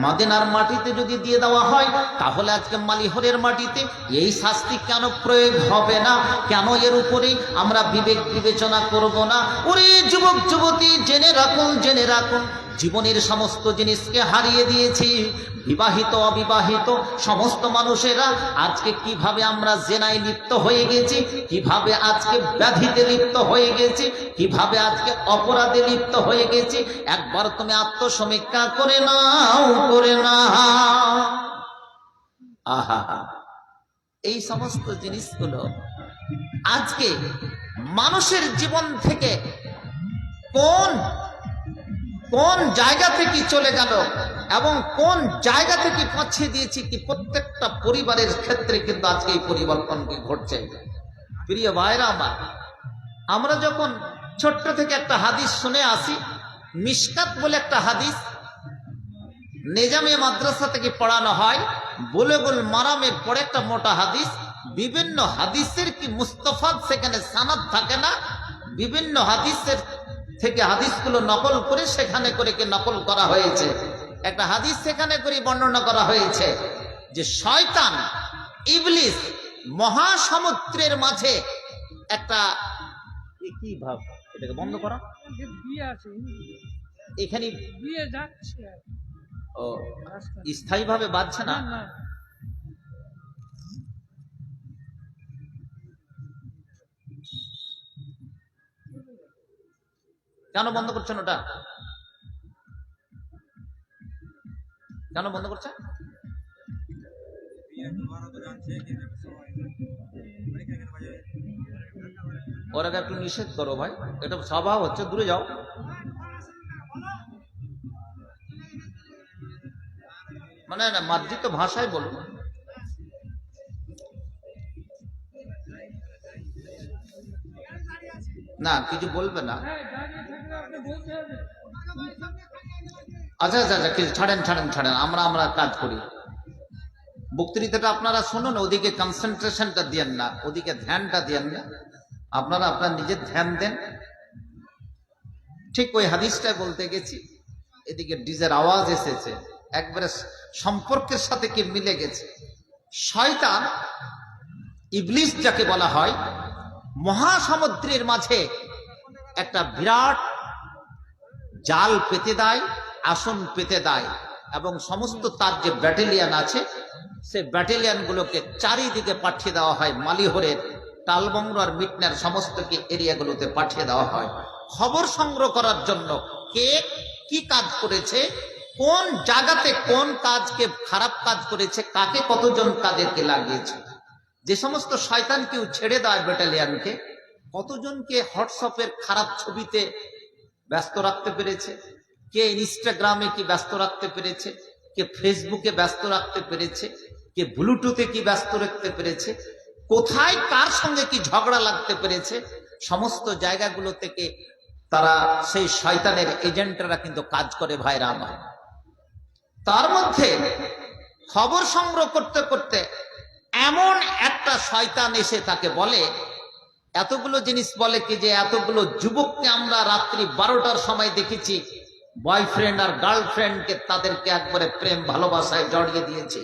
মদিনার মাটিতে যদি দিয়ে দেওয়া হয়, তাহলে আজকে মালিহরের মাটিতে এই শাস্তি কেন প্রয়োগ হবে না? কেন এর উপরে আমরা বিবেক বিবেচনা করব না? ওরে যুবক যুবতী, জেনে রাখুন, জেনে রাখুন, জীবনের সমস্ত জিনিসকে হারিয়ে দিয়েছি। বিবাহিত অবিবাহিত সমস্ত মানুষেরা আজকে কিভাবে আমরা জেনায় লিপ্ত হয়ে গেছি, কিভাবে আজকে ব্যাধিতে লিপ্ত হয়ে গেছি, কিভাবে আজকে অপরাধে লিপ্ত হয়ে গেছি, একবার তুমি আত্মসমীক্ষা করে নাও, করে নাও। আহা, এই সমস্ত জিনিসগুলো আজকে মানুষের জীবন থেকে কোন কোন জায়গা থেকে চলে গেল এবং কোন জায়গা থেকে পৌঁছে দিয়েছি কি প্রত্যেকটা পরিবারের ক্ষেত্রে কিন্তু আজকে এই পরিবর্তনকে ঘটছে। প্রিয় ভাইরা আমার, আমরা যখন ছোট্ট থেকে একটা হাদিস শুনে আসি, মিশকাত বলে একটা হাদিস নিজামে মাদ্রাসা থেকে পড়ানো হয়, বুলুগুল মারামের পরে একটা মোটা হাদিস, বিভিন্ন হাদিসের কি মুস্তাফাদ সেখানে সানাদ থাকে না, বিভিন্ন হাদিসের থেকে হাদিসগুলো নকল করে সেখানে করে কি নকল করা হয়েছে। একটা হাদিস সেখানে করে বর্ণনা করা হয়েছে যে শয়তান ইবলিস মহাসমুদ্রের মাঝে একটা কি ভাব, এটাকে বন্ধ করা, এখানে ও স্থায়ীভাবে বাজছে না। কেন বন্ধ করছেন ওটা? কেন বন্ধ করছে? ওরা একটু নিষেধ করো ভাই, এটা স্বভাব হচ্ছে, দূরে যাও। মানে না, মার্জিত ভাষায় বলবো। না কিছু বলবে না। আচ্ছা আচ্ছা আচ্ছা, কিছু ছাড়েন ছাড়েন ছাড়েন, আমরা কাজ করি। বক্তৃতাটা আপনারা শুনুন, ওদিকে কনসেন্ট্রেশনটা দিয়েন না, ওদিকে ধ্যানটা দিয়েন না, আপনারা আপনার নিজের ধ্যান দেন। ঠিক ওই হাদিসটাই বলতে গেছি, এদিকে ডিজের আওয়াজ এসেছে, একবারে সম্পর্কের সাথে কি মিলে গেছে। শয়তান ইবলিস যাকে বলা হয়, মহাসমুদ্রের মাঝে একটা বিরাট জাল পেতে দেয়, আসন পেতে দেয়, এবং সমস্ত তার যে ব্যাটালিয়ান আছে সে ব্যাটালিয়ান গুলোকে চারিদিকে পাঠিয়ে দেওয়া হয়, মালিহরের টালবংর আর মিটনার সমস্ত এরিয়াগুলোতে পাঠিয়ে দেওয়া হয় খবর সংগ্রহ করার জন্য, কে কি কাজ করেছে, কোন জায়গাতে কোন কাজকে খারাপ কাজ করেছে, কাকে কতজন কাদেরকে লাগিয়েছে। যে সমস্ত শয়তান কেউ ছেড়ে দেয় ব্যাটালিয়ানকে, কতজনকে হোয়াটসঅ্যাপের খারাপ ছবিতে ব্যস্ত রাখতে পেরেছে, কে ইনস্টাগ্রামে কি ব্যস্ত রাখতে পেরেছে, কে ফেসবুকে ব্যস্ত রাখতে পেরেছে, কে ব্লুটুথে কি ব্যস্ত রাখতে পেরেছে, কোথায় কার সঙ্গে কি ঝগড়া লাগতে পেরেছে, সমস্ত জায়গাগুলো থেকে তারা সেই শয়তানের এজেন্টরা কিন্তু কাজ করে ভাইরা আমার। তার মধ্যে খবর সংগ্রহ করতে করতে এমন একটা শয়তান এসে তাকে বলে, এতগুলো জিনিস বলে কি যে এতগুলো যুবককে আমরা রাত্রি 12টার সময় দেখেছি বয়ফ্রেন্ড আর গার্লফ্রেন্ডকে তাদেরকে একবারে প্রেম ভালোবাসায় জড়িয়ে দিয়েছে,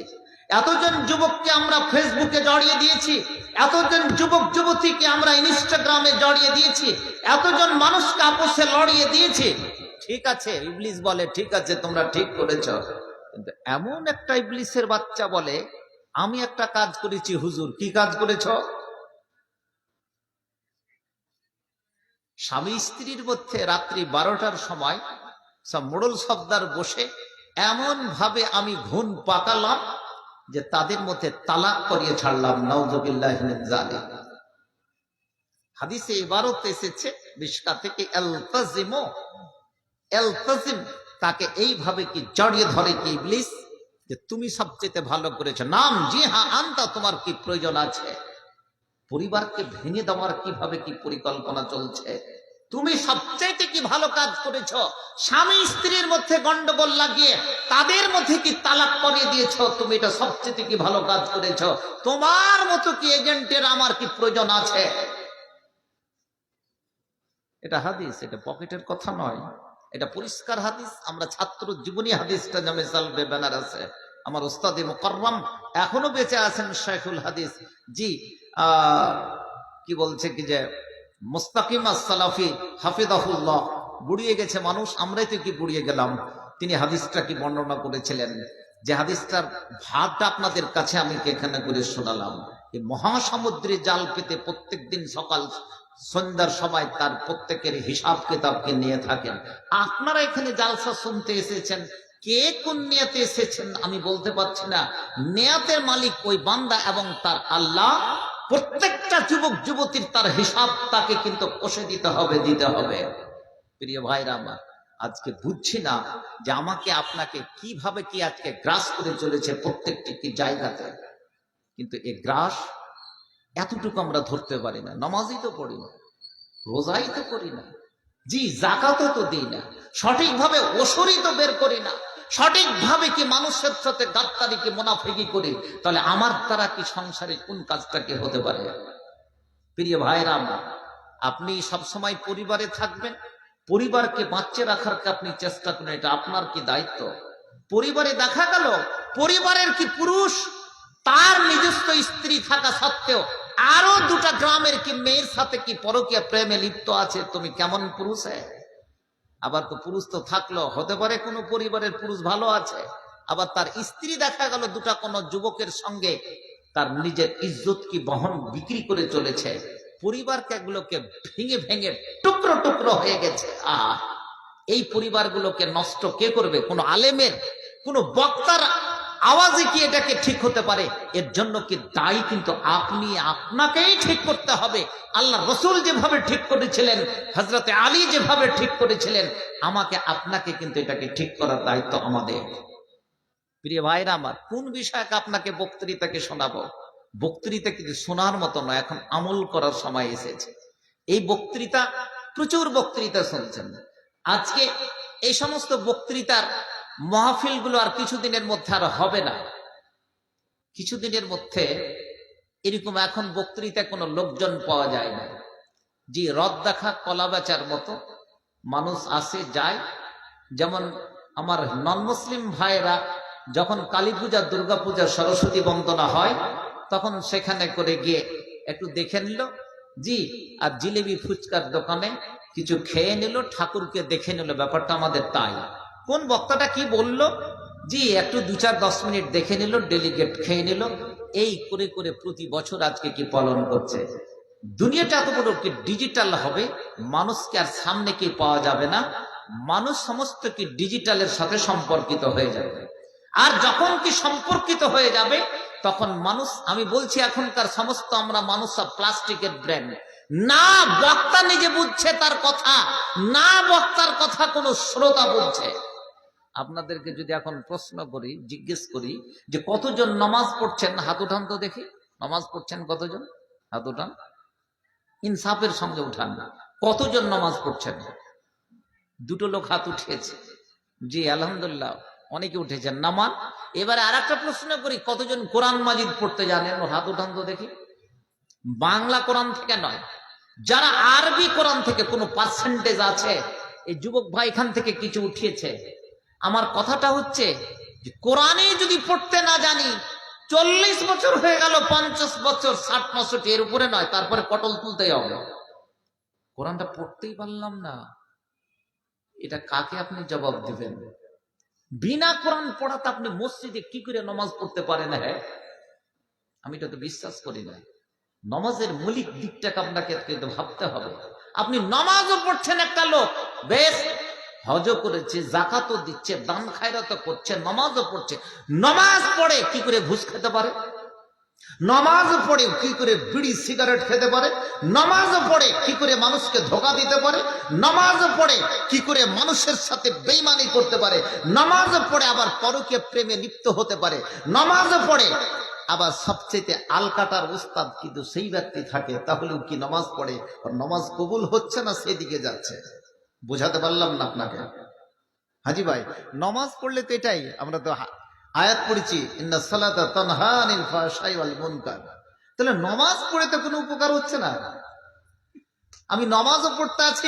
এতজন যুবককে আমরা ফেসবুকে জড়িয়ে দিয়েছি, এতজন যুবক যুবতীকে আমরা ইনস্টাগ্রামে জড়িয়ে দিয়েছি, এতজন মানুষকে আপোষে লড়িয়ে দিয়েছি। ঠিক আছে, ইবলিস বলে ঠিক আছে তোমরা ঠিক করেছ, কিন্তু এমন একটা ইবলিসের বাচ্চা বলে আমি একটা কাজ করেছি হুজুর। কি কাজ করেছ? স্বামী স্ত্রীর মধ্যে রাত্রি 12টার সময় সব মোড়ল সর্দার বসে এমন ভাবে আমি ঘুণ পাকালাম যে তাদের মধ্যে তালাক করিয়ে ছাড়লাম। নাউযুবিল্লাহি মিন যালিক। হাদিসে ইবারত এসেছে মিশকা থেকে, এলতাজিম, তাকে এইভাবে কি জড়িয়ে ধরে কি ইবলিস যে তুমি সবচেয়ে ভালো করেছো। নাম, জি হ্যাঁ আনতা, তোমার কি প্রয়োজন আছে? পরিবারকে ভেঙে দেওয়ার কিভাবে কি পরিকল্পনা চলছে, তুমি সবচাইতে কি ভালো কাজ করেছ? স্বামী স্ত্রীর মধ্যে গন্ডগোল লাগিয়ে তাদের মধ্যে কি তালাক করিয়ে দিয়েছ? তুমি এটা সবচেয়ে কি ভালো কাজ করেছ? তোমার মতো কি এজেন্টের আমার কি প্রয়োজন আছে? এটা হাদিস, এটা পকেটের কথা নয়, এটা পরিষ্কার হাদিস। আমরা ছাত্র জীবনী হাদিসটা জামে সালবে ব্যানার আছে, আমার ওস্তাদে মুকাররম এখনো বেঁচে আছেন শাইখুল হাদিস জি কি বলছে কি যে মুস্তাকিম আস-সালাফি হাফিজাহুল্লাহ, বুড়িয়ে গেছে মানুষ, আমরাই তো কি বুড়িয়ে গেলাম। তিনি হাদিসটা কি বর্ণনা করেছিলেন, যে হাদিসটার ভাবটা আপনাদের কাছে আমি এখানে করে শোনালাম। এই মহাসমুদ্রে জাল পেতে প্রত্যেক দিন সকাল সন্ধ্যার সময় তার প্রত্যেকের হিসাব কিতাবকে নিয়ে থাকেন। আপনারা এখানে জালসা শুনতে এসেছেন, কে কোন নিয়তে এসেছেন আমি বলতে পারছি না। নিয়তের মালিক ওই বান্দা এবং তার আল্লাহ। প্রত্যেকটা যুবক যুবতীর তার হিসাব তাকে কিন্তু কষে দিতে হবে, দিতে হবে। প্রিয় ভাইরা আমার, আজকে বুঝছি না যে আমাকে আপনাকে কিভাবে কি আজকে গ্রাস করে চলেছে প্রত্যেকটি কি জায়গাতে, কিন্তু এই গ্রাস এতটুকু আমরা ধরতে পারি না। নামাজই তো পড়ি না, রোজাই তো করি না, জি যাকাতও তো দিই না, সঠিকভাবে ওসরই তো বের করি না, সঠিকভাবে কি মানুষের সাথে গাদ্দারি কি মুনাফিকি করি, তাহলে আমার দ্বারা কি সংসারে কোন কাজটা কি হতে পারে? প্রিয় ভাইরা আমার, আপনি সবসময় পরিবারে থাকবেন, পরিবারকে বাঁচিয়ে রাখার আপনি চেষ্টা করেন, এটা আপনার কি দায়িত্ব। পরিবারে দেখা গেল পরিবারের কি পুরুষ তার নিজস্ব স্ত্রী থাকা সত্ত্বেও আরো দুটা গ্রামের কি মেয়ের সাথে কি পরকীয়া প্রেমে লিপ্ত আছে, তুমি কেমন পুরুষ? আবার তো পুরুষ তো থাকলো, হতে পারে কোনো পরিবারের পুরুষ ভালো আছে, আবার তার স্ত্রী দেখা গেল দুটা কোনো যুবকের সঙ্গে তার নিজের ইজ্জত কি বহন বিক্রি করে চলেছে, পরিবারকে এগুলোকে ভেঙে ভেঙে টুকরো টুকরো হয়ে গেছে। এই পরিবারগুলোকে নষ্ট কে করবে? কোনো আলেমের, কোনো বক্তার আওয়াজে কি এটাকে ঠিক হতে পারে? এর জন্য কি দায়ী কিন্তু আপনি, আপনাকেই ঠিক করতে হবে। আল্লাহ রসুল যেভাবে ঠিক করেছিলেন, হযরতে আলী যেভাবে ঠিক করেছিলেন, আমাকে আপনাকে কিন্তু এটাকে ঠিক করার দায়িত্ব আমাদের। প্রিয় ভাইরা আমার, কোন বিষয়কে আপনাকে বক্তৃতাকে শোনাবো? বক্তৃতা কিন্তু শোনার মতো নয়, এখন আমল করার সময় এসেছে। এই বক্তৃতা, প্রচুর বক্তৃতা শুনছেন আজকে, এই সমস্ত বক্তৃতার মাহফিলগুলো আর কিছুদিনের মধ্যে আর হবে না। কিছুদিনের মধ্যে এরকম এখন বক্তৃতা কোনো লোকজন পাওয়া যায় না। জি, রদ দেখা কলা বেচার মতো মানুষ আসে যায়। যেমন আমার নন মুসলিম ভাইয়েরা যখন কালী পূজা, দুর্গা পূজা, সরস্বতী বন্দনা হয়, তখন সেখানে করে গিয়ে একটু দেখে নিল, জি, আর জিলেবি ফুচকার দোকানে কিছু খেয়ে নিল, ঠাকুরকে দেখে নিল। ব্যাপারটা আমাদের তাই। কোন বক্তাটা কি বলল, জি একটু 2-4-10 মিনিট দেখে নিল, ডেলিগেট খেয়ে নিল। এই করে করে প্রতি বছর আজকে কি পালন করছে। দুনিয়াটা এত বড় কি ডিজিটাল হবে, মানুষকে আর সামনে কি পাওয়া যাবে না, মানুষ সমস্ত কি ডিজিটালের সাথে সম্পর্কিত হয়ে যাবে। আর যখন কি সম্পর্কিত হয়ে যাবে, তখন মানুষ, আমি বলছি এখনকার সমস্ত আমরা মানুষ সব প্লাস্টিকের ব্রেন। না বক্তা নিজে বুঝছে তার কথা, না বক্তার কথা কোন শ্রোতা বুঝছে। আপনাদেরকে যদি এখন প্রশ্ন করি, জিজ্ঞেস করি যে কতজন নামাজ পড়ছেন, হাত উঠান তো দেখি। নামাজ পড়ছেন কতজন? হাত উঠান, ইনসাফের সঙ্গে উঠান। কতজন নামাজ পড়ছেন? দুটো লোক হাত উঠিয়েছে, জি আলহামদুলিল্লাহ, অনেকে উঠেছেন। নামান। এবারে আর একটা প্রশ্ন করি, কতজন কোরআন মাজিদ পড়তে জানেন? ওর হাত উঠান তো দেখি। বাংলা কোরআন থেকে নয়, যারা আরবি কোরআন থেকে কোনো পার্সেন্টেজ আছে? এই যুবক ভাই এখান থেকে কিছু উঠিয়েছে। আমার কথাটা হচ্ছে যে কোরআনে যদি পড়তে না জানি, 40 বছর হয়ে গেল, 50 বছর, 60-65 এর উপরে নয়, তারপরে পটল তুলতেই হবে। কোরআনটা পড়তেই পারলাম না, এটা কাকে আপনি জবাব দিবেন? বিনা কোরআন পড়াতে আপনি মসজিদে কি করে নামাজ পড়তে পারেন? হ্যাঁ, আমি এটা তো বিশ্বাস করি না। নামাজের মৌলিক দিকটাকে আপনাকে ভাবতে হবে। আপনি নামাজও পড়ছেন, একটা লোক বেশ হজও করেছে, জাকাতও দিচ্ছে, দান খায়রাতও করছে, নামাজও পড়ছে। নামাজ পড়ে কি করে ঘুষ খেতে পারে? নামাজ পড়ে কি করে বিড়ি সিগারেট খেতে পারে? নামাজ পড়ে কি করে মানুষকে ধোঁকা দিতে পারে? নামাজ পড়ে কি করে মানুষের সাথে বেঈমানি করতে পারে? নামাজ পড়ে আবার পরকীয়া প্রেমে লিপ্ত হতে পারে? নামাজ পড়ে আবার সবচেয়ে আলকাটার উস্তাদ কিন্তু সেই ব্যক্তি থাকে, তাহলেও কি নামাজ পড়ে, নামাজ কবুল হচ্ছে না সেদিকে যাচ্ছে। বোঝাতে পারলাম না আপনাকে হাজি ভাই? নামাজ পড়লে তো এটাই, আমরা তো আয়াত পড়েছি ইন্না সালাতা তানহা আনিল ফাহশাই ওয়াল মুনকার। তাহলে নামাজ পড়ে তো কোনো উপকার হচ্ছে না। আমি নামাজও পড়তে আছি,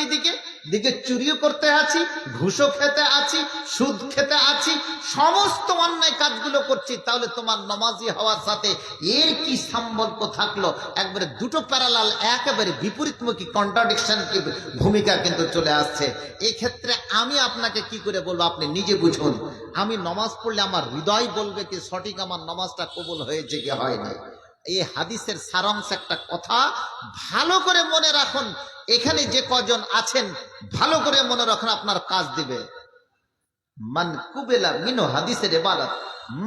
দিকে চুরিও করতে আছি, ঘুষও খেতে আছি, সুদ খেতে আছি, সমস্ত অন্যায় কাজগুলো করছি, তাহলে তোমার নামাজি হওয়ার সাথে এর কি সম্পর্ক থাকলো? একবারে দুটো প্যারালাল, একেবারে বিপরীতমুখী কন্ট্রাডিকশন কি ভূমিকা কিন্তু চলে আসছে। এই ক্ষেত্রে আমি আপনাকে কি করে বলবো, আপনি নিজে বুঝুন। আমি নামাজ পড়লে আমার হৃদয় বলবে কি সঠিক আমার নামাজটা কবুল হয়েছে কি হয়নি। এই হাদিসের সারাংশ একটা কথা ভালো করে মনে রাখুন। এখানে যে কজন আছেন ভালো করে মনে রাখুন, আপনার কাজ দিবে। মান কুবেলা মিনহ, হাদিসের ইবারত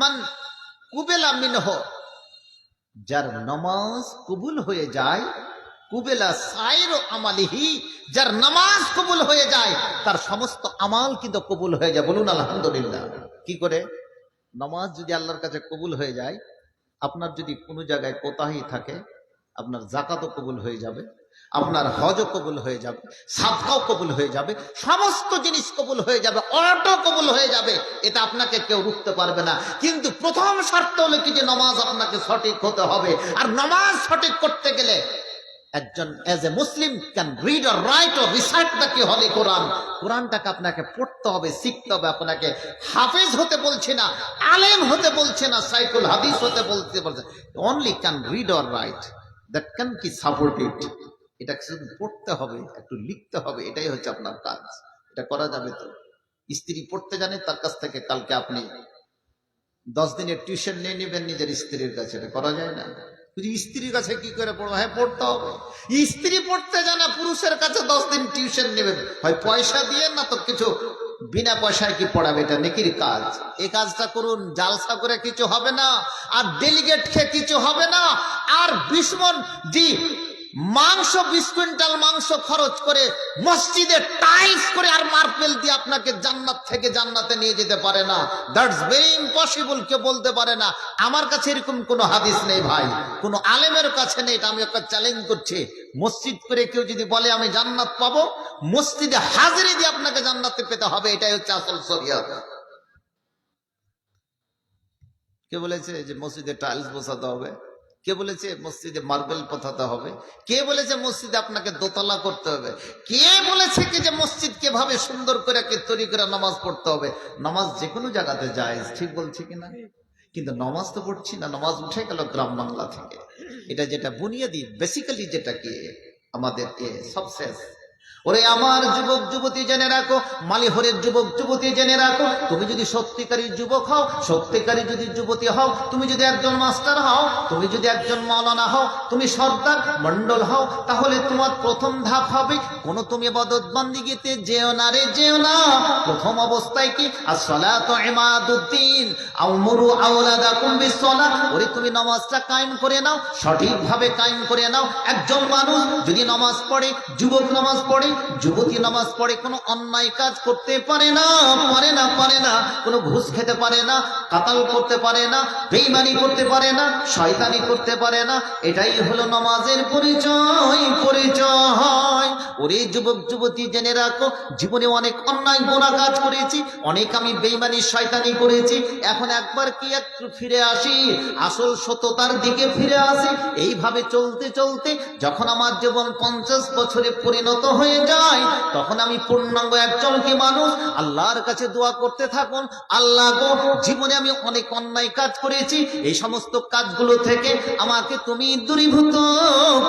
মান কুবেলা মিনহ, যার নামাজ কবুল হয়ে যায়, কুবেলা সাইরু আমালিহি, যার নামাজ কবুল হয়ে যায় তার সমস্ত আমাল কিন্তু কবুল হয়ে যায়। বলুন আলহামদুলিল্লাহ। কি করে? নামাজ যদি আল্লাহর কাছে কবুল হয়ে যায়, আপনার যদি কোনো জায়গায় কোতাহি থাকে, আপনার জাকাতও কবুল হয়ে যাবে, আপনার হজও কবুল হয়ে যাবে, সাদকাও কবুল হয়ে যাবে, সমস্ত জিনিস কবুল হয়ে যাবে, অটো কবুল হয়ে যাবে। এটা আপনাকে কেউ রুখতে পারবে না। কিন্তু প্রথম শর্ত হলো কি যে নামাজ আপনাকে সঠিক হতে হবে। আর নামাজ সঠিক করতে গেলে একজন as a Muslim can read or write or recite the holy Quran. কোরআনটাকে আপনাকে পড়তে হবে, শিখতে হবে। আপনাকে হাফেজ হতে বলছে না, আলেম হতে বলছে না, সাইকুল হাদিস হতে বলছে। Only can read or right, that can কি সাপোর্ট ইট। এটা শুধু পড়তে হবে, একটু লিখতে হবে, এটাই হচ্ছে আপনার কাজ। এটা করা যাবে তো? স্ত্রী পড়তে জানে, তার কাছ থেকে কালকে আপনি 10 দিনের টিউশন নিয়ে নেবেন নিজের স্ত্রীর কাছে, এটা করা যায় না। স্ত্রীর কাছে কি করে পড়বো? হ্যাঁ, পড়তে হবে। স্ত্রী পড়তে জানা, পুরুষের কাছে 10 দিন টিউশন নেবেন, হয় পয়সা দিয়ে, না তো কিছু বিনা পয়সায় কি পড়াবে। এটা নেকির কাজ, এই কাজটা করুন। জালসা করে কিছু হবে না, আর ডেলিগেট খেয়ে কিছু হবে না। আর 20 মণ জি মাংস, 20 কুইন্টাল মাংস খরচ করে মসজিদে টাইলস করে আর মার্বেল দিয়ে আপনাকে জান্নাত থেকে জান্নাতে নিয়ে যেতে পারে না। That's very impossible. কে বলতে পারে না? আমার কাছে এরকম কোনো হাদিস নেই ভাই, কোনো আলেমের কাছে নেই। এটা আমি একটা চ্যালেঞ্জ করছি। মসজিদ করে কেউ যদি বলে আমি জান্নাত পাবো, মসজিদে হাজিরি দিয়ে আপনাকে জান্নাতে পেতে হবে, এটাই হচ্ছে আসল শরিয়ত। কে বলেছে যে মসজিদে টাইলস বসাতে হবে? কে বলেছে মসজিদে মার্বেল পোতাতে হবে? কে বলেছে মসজিদে আপনাকে দোতলা করতে হবে? কে বলেছে কি যে মসজিদ কিভাবে সুন্দর করে তৈরি করে নামাজ পড়তে হবে? নামাজ যে কোনো জায়গাতে যায়, ঠিক বলছে কিনা? কিন্তু নামাজ তো পড়ছি না, নামাজ উঠে গেল গ্রাম বাংলা থেকে। এটা যেটা বুনিয়াদি বেসিক্যালি যেটা কি আমাদের সবশেষ। ওরে আমার যুবক যুবতী জেনে রাখো, মালিহরের যুবক যুবতী জেনে রাখো, তুমি যদি সত্যিকারী যুবক হও, সত্যিকারী যদি যুবতী হও, তুমি যদি একজন মাস্টার হও, তুমি যদি একজন মাওলানা হও, তুমি সর্দার মন্ডল হও, তাহলে তোমার প্রথম ধাপ হবে কোন তুমি ইবাদত বান্দিগিতে যেও না রে, যেও না। প্রথম অবস্থায় কি আসসালাতু ইমাদুদ্দিন আমরু আওলাদাকুম বিসসালাহ। ওরে তুমি নামাজটা কায়েম করে নাও, সঠিকভাবে কায়েম করে নাও। একজন মানুষ যদি নামাজ পড়ে, যুবক নামাজ পড়ে, যুবতী নামাজ পড়ে, কোনো অন্যায় কাজ করতে পারে না, পারে না, পারে না। কোনো ঘুষ খেতে পারে না, কাতাল করতে পারে না, বেঈমানি করতে পারে না, শয়তানি করতে পারে না। এটাই হলো নামাজের পরিচয়, পরিচয়। ওরে যুবক যুবতী জেনে রাখো, জীবনে অনেক অন্যায় গোনা কাজ করেছি, অনেক আমি বেঈমানি শয়তানি করেছি। এখন একবার কি একটু ফিরে আসি, আসল সততার দিকে ফিরে আসি। এইভাবে চলতে চলতে যখন আমার জীবন 50 বছরে পরিণত হয়ে যায়, তখন আমি পূর্ণাঙ্গ একজন কি মানুষ। আল্লাহর কাছে দোয়া করতে থাকুন, আল্লাহ গো, জীবনে আমি অনেক অন্যায় কাজ করেছি, এই সমস্ত কাজগুলো থেকে আমাকে তুমি দূরীভূত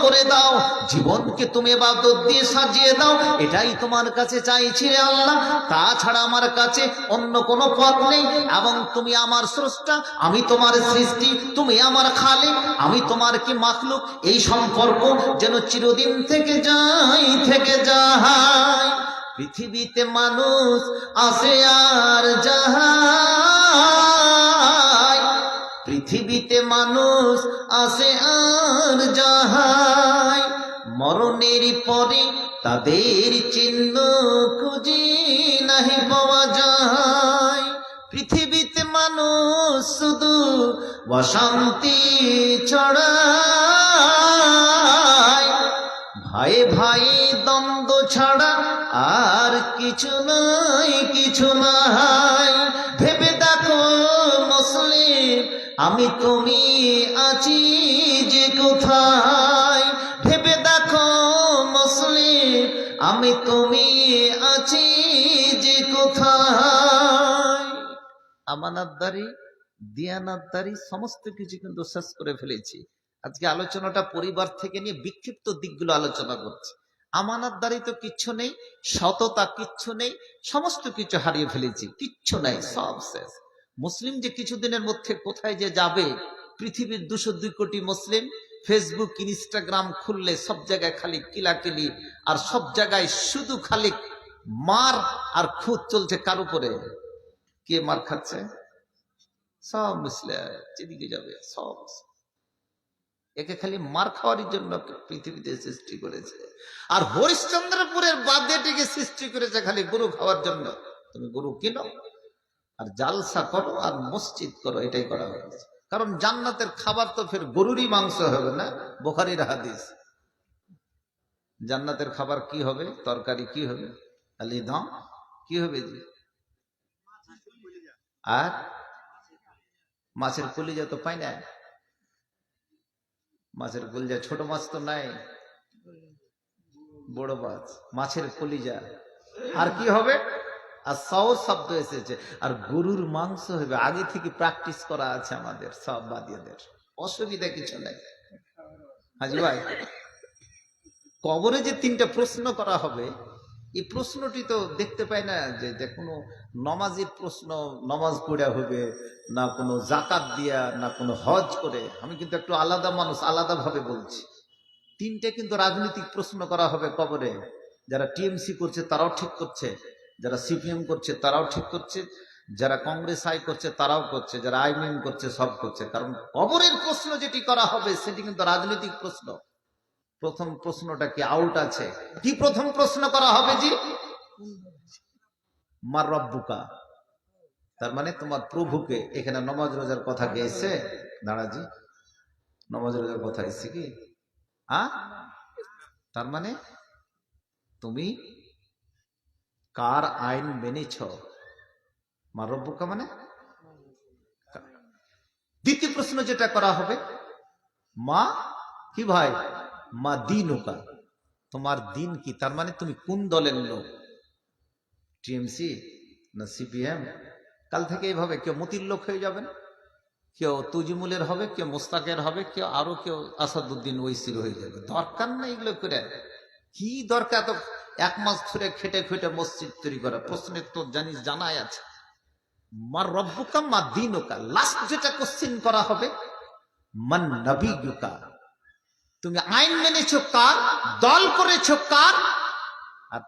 করে দাও, জীবনকে তুমি ইবাদত দিয়ে সাজিয়ে দাও। এটাই তোমার কাছে চাইছি রে আল্লাহ, তাছাড়া আমার কাছে অন্য কোনো পথ নেই। এবং তুমি আমার স্রষ্টা, আমি তোমার সৃষ্টি, তুমি আমার খালিক, আমি তোমার কি মাখলুক। এই সম্পর্ক যেন চিরদিন থেকে যায়, থেকে যায়। পৃথিবীতে মানুষ আসে আর যায়, পৃথিবীতে মানুষ আসে আর যায়, মরণের পরে তাদের চিহ্ন খুঁজে নাহি পাওয়া যায়। পৃথিবীতে মানুষ শুধু অশান্তি ছড়ায়, ভাই ভাই দ্বন্দ্ব ছাড়া আর কিছু নাই, কিছু নাই। ভেবে দেখো মুসলিম, আমি তুমি আছি যে কোথায়। ভেবে দেখো মুসলিম, আমি তুমি আছি যে কোথায়। আমানতদারি, দিয়ানাতদারি সমস্ত কিছু কিন্তু শেষ করে ফেলেছি। আজকে আলোচনাটা পরিবার থেকে নিয়ে বিক্ষিপ্ত দিকগুলো আলোচনা করছি। আমানতদারি তো কিচ্ছু নেই, সততা কিচ্ছু নেই, সমস্ত কিছু হারিয়ে ফেলেছি, কিচ্ছু নাই, সব শেষ। মুসলিম যে কিছুদিনের মধ্যে কোথায় যে যাবে, পৃথিবীর 202 কোটি মুসলিম ফেসবুক ইনস্টাগ্রাম খুললে সব জায়গায় খালি কিলাকিলি, আর সব জায়গায় শুধু খালি মার আর খুঁত চলছে। কার উপরে? কে মার খাচ্ছে? সব মুসলিম যেদিকে যাবে সব। একে খালি মার খাওয়ার জন্য পৃথিবীতে সৃষ্টি করেছে। আর হরিশ্চন্দ্রপুরের বাদেটিকে সৃষ্টি করেছে খালি গরু খাওয়ার জন্য। তুমি গরু কিনো আর জালসা করো আর মসজিদ করো, এটাই করা হয়েছে। কারণ জান্নাতের খাবার তো ফের গরুরই মাংস হবে না, বুখারীর হাদিস। জান্নাতের খাবার কি হবে? তরকারি কি হবে? আলি দাম কি হবে জি? আর মাছের কলিজা তো পাই না, মাছের কলিজা, ছোট মাছ তো নাই, বড় মাছ, মাছের কলিজা। আর কি হবে? আর সও শব্দ এসেছে। আর গরুর মাংস হবে, আগে থেকে প্র্যাকটিস করা আছে আমাদের সব বাদীদের, অসুবিধা কিছু নাই। হাজি ভাই, কবরে যে 3টা প্রশ্ন করা হবে, এই প্রশ্নটি তো দেখতে পাই না যে কোনো নমাজের প্রশ্ন, নমাজ পড়া হবে না, কোনো জাকাত দিয়া, না কোনো হজ করে। আমি কিন্তু একটু আলাদা মানুষ, আলাদা ভাবে বলছি। 3টে কিন্তু রাজনৈতিক প্রশ্ন করা হবে কবরে। যারা টিএমসি করছে তারাও ঠিক করছে, যারা সিপিএম করছে তারাও ঠিক করছে, যারা কংগ্রেস আই করছে তারাও করছে, যারা আইএমএম করছে সব করছে। কারণ কবরের প্রশ্ন যেটি করা হবে সেটি কিন্তু রাজনৈতিক প্রশ্ন। প্রথম প্রশ্নটা কি আউট আছে? কি প্রথম প্রশ্ন করা হবে জি? মার রব্বুকা, তার মানে তোমার প্রভুকে। এখানে নমাজ রোজার কথা কি এসছে? দাঁড়াজি, নমাজ রোজার কথা এসছে কি? তার মানে তুমি কার আইন মেনেছ? মার রব্বুকা মানে। দ্বিতীয় প্রশ্ন যেটা করা হবে, মা কি ভাই? মা দিনুকা, তোমার দিন কি? তার মানে তুমি কোন দলের লোক, টিএমসি না সিপিএম? কাল থেকে এইভাবে কেউ মতির লোক হয়ে যাবেন, কেউ তুজিমুলের হবে, কেউ মোস্তাকের হবে, কেউ আরো কেউ আসাদুদ্দিন ওইসির হয়ে যাবে। দরকার নেই এগুলো করে, কি দরকার? তো 1 মাস ধরে খেটে খেটে মসজিদ তৈরি করা। প্রশ্নের তো জানিস, জানাই আছে। মার রব্বুকা মা দিনুকা। লাস্ট যেটা কোশ্চিন করা হবে, মান নবিয়ুকা, তুমি আইন মেনেছো কার, দল করেছো কার, আর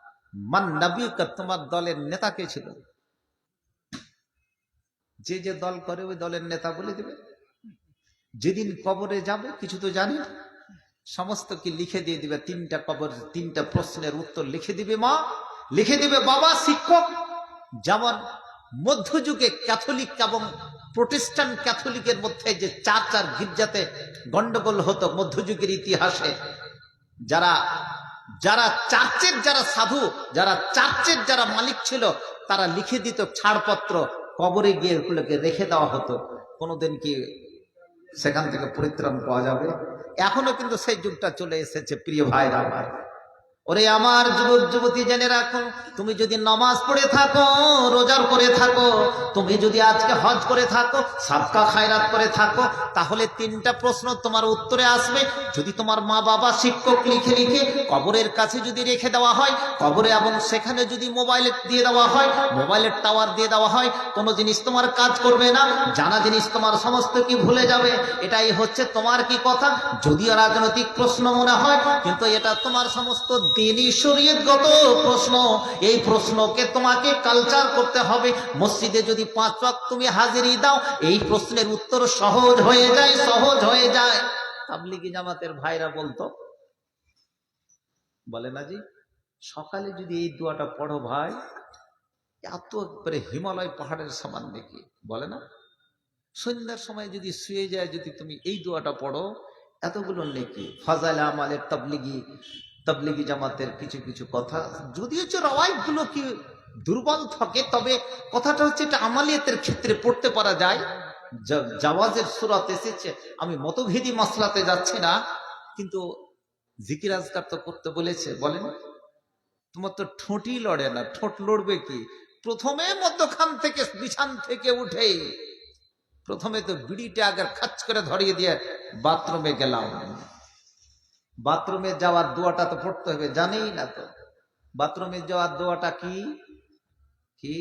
মান নবিয়ুকা, তোমার দলের নেতা কে ছিল? যে যে দল করে ওই দলের নেতা বলে দিবে। যেদিন কবরে যাবে কিছু তো জানি না, সমস্ত কি লিখে দিয়ে দিবে। 3টা কবর, 3টা প্রশ্নের উত্তর লিখে দিবে মা, লিখে দিবে বাবা, শিক্ষক। যেমন মধ্যযুগে ক্যাথলিক এবং প্রোটেস্ট্যান্ট ক্যাথলিকের মধ্যে যে 4 গির্জাতে গন্ডগোল হতো মধ্যযুগের ইতিহাসে, যারা যারা চার্চের যারা সাধু, যারা চার্চের যারা মালিক ছিল, তারা লিখে দিত ছাড়পত্র, কবরে গিয়ে ওগুলোকে রেখে দেওয়া হতো। কোনোদিন কি সেখান থেকে পরিত্রাণ পাওয়া যাবে? এখনো কিন্তু সেই যুগটা চলে এসেছে প্রিয় ভাইরা আমার। ওরে আমার যুবক যুবতী, জেনে রাখো, তুমি যদি নামাজ পড়ে থাকো, রোজার করে থাকো, তুমি যদি আজকে হজ করে থাকো, সাদকা খায়রাত করে থাকো, তাহলে 3টা প্রশ্ন তোমার উত্তরে আসবে। যদি তোমার মা বাবা শিক্ষক লিখে লিখে কবরের কাছে যদি রেখে দেওয়া হয়, কবরে এবং সেখানে যদি মোবাইল দিয়ে দেওয়া হয়, মোবাইলের টাওয়ার দিয়ে দেওয়া হয়, কোনো জিনিস তোমার কাজ করবে না, জানা জিনিস তোমার সমস্ত কি ভুলে যাবে। এটাই হচ্ছে তোমার কি কথা। যদিও রাজনৈতিক প্রশ্ন মনে হয়, কিন্তু এটা তোমার সমস্ত দিনই শরীয়তগত প্রশ্ন। এই প্রশ্নকে তোমাকে কালচার করতে হবে। মসজিদে যদি 5 ওয়াক্ত তুমি হাজিরি দাও, এই প্রশ্নের উত্তর সহজ হয়ে যায়, সহজ হয়ে যায়। তাবলিগি জামাতের ভাইরা বলতো, বলে না জি, সকালে যদি এই দোয়াটা পড়ো ভাই, এত একবারে হিমালয় পাহাড়ের সমান নাকি, বলে না? সন্ধ্যার সময় যদি শুয়ে যায়, যদি তুমি এই দোয়াটা পড়ো, এতগুলো নেকি। ফাজাইল আমালের তাবলিগি জামাতের কিছু কিছু কথা, যদিও যে রওয়ায়েত গুলো কি দুর্বল থাকে, তবে কথাটা হচ্ছে এটা আমালিয়াতের ক্ষেত্রে পড়তে পারা যায়। জাওয়াজের সূরাত এসেছে। আমি মতভেদী মাসলাতে যাচ্ছি না, কিন্তু জিকির আজকার তো করতে বলেছে। বলেন, তোমার তো ঠোঁটই লড়ে না, ঠোঁট লড়বে কি? প্রথমে মধ্যখান থেকে বিছান থেকে উঠেই প্রথমে তো বিড়িটা আগে খাচ করে ধরিয়ে দিয়ে বাথরুমে গেলাম। বাথরুমে যাওয়ার দোয়াটা তো পড়তে হবে, জানেই না তো। বাথরুমে যাওয়ার দোয়াটা কি কি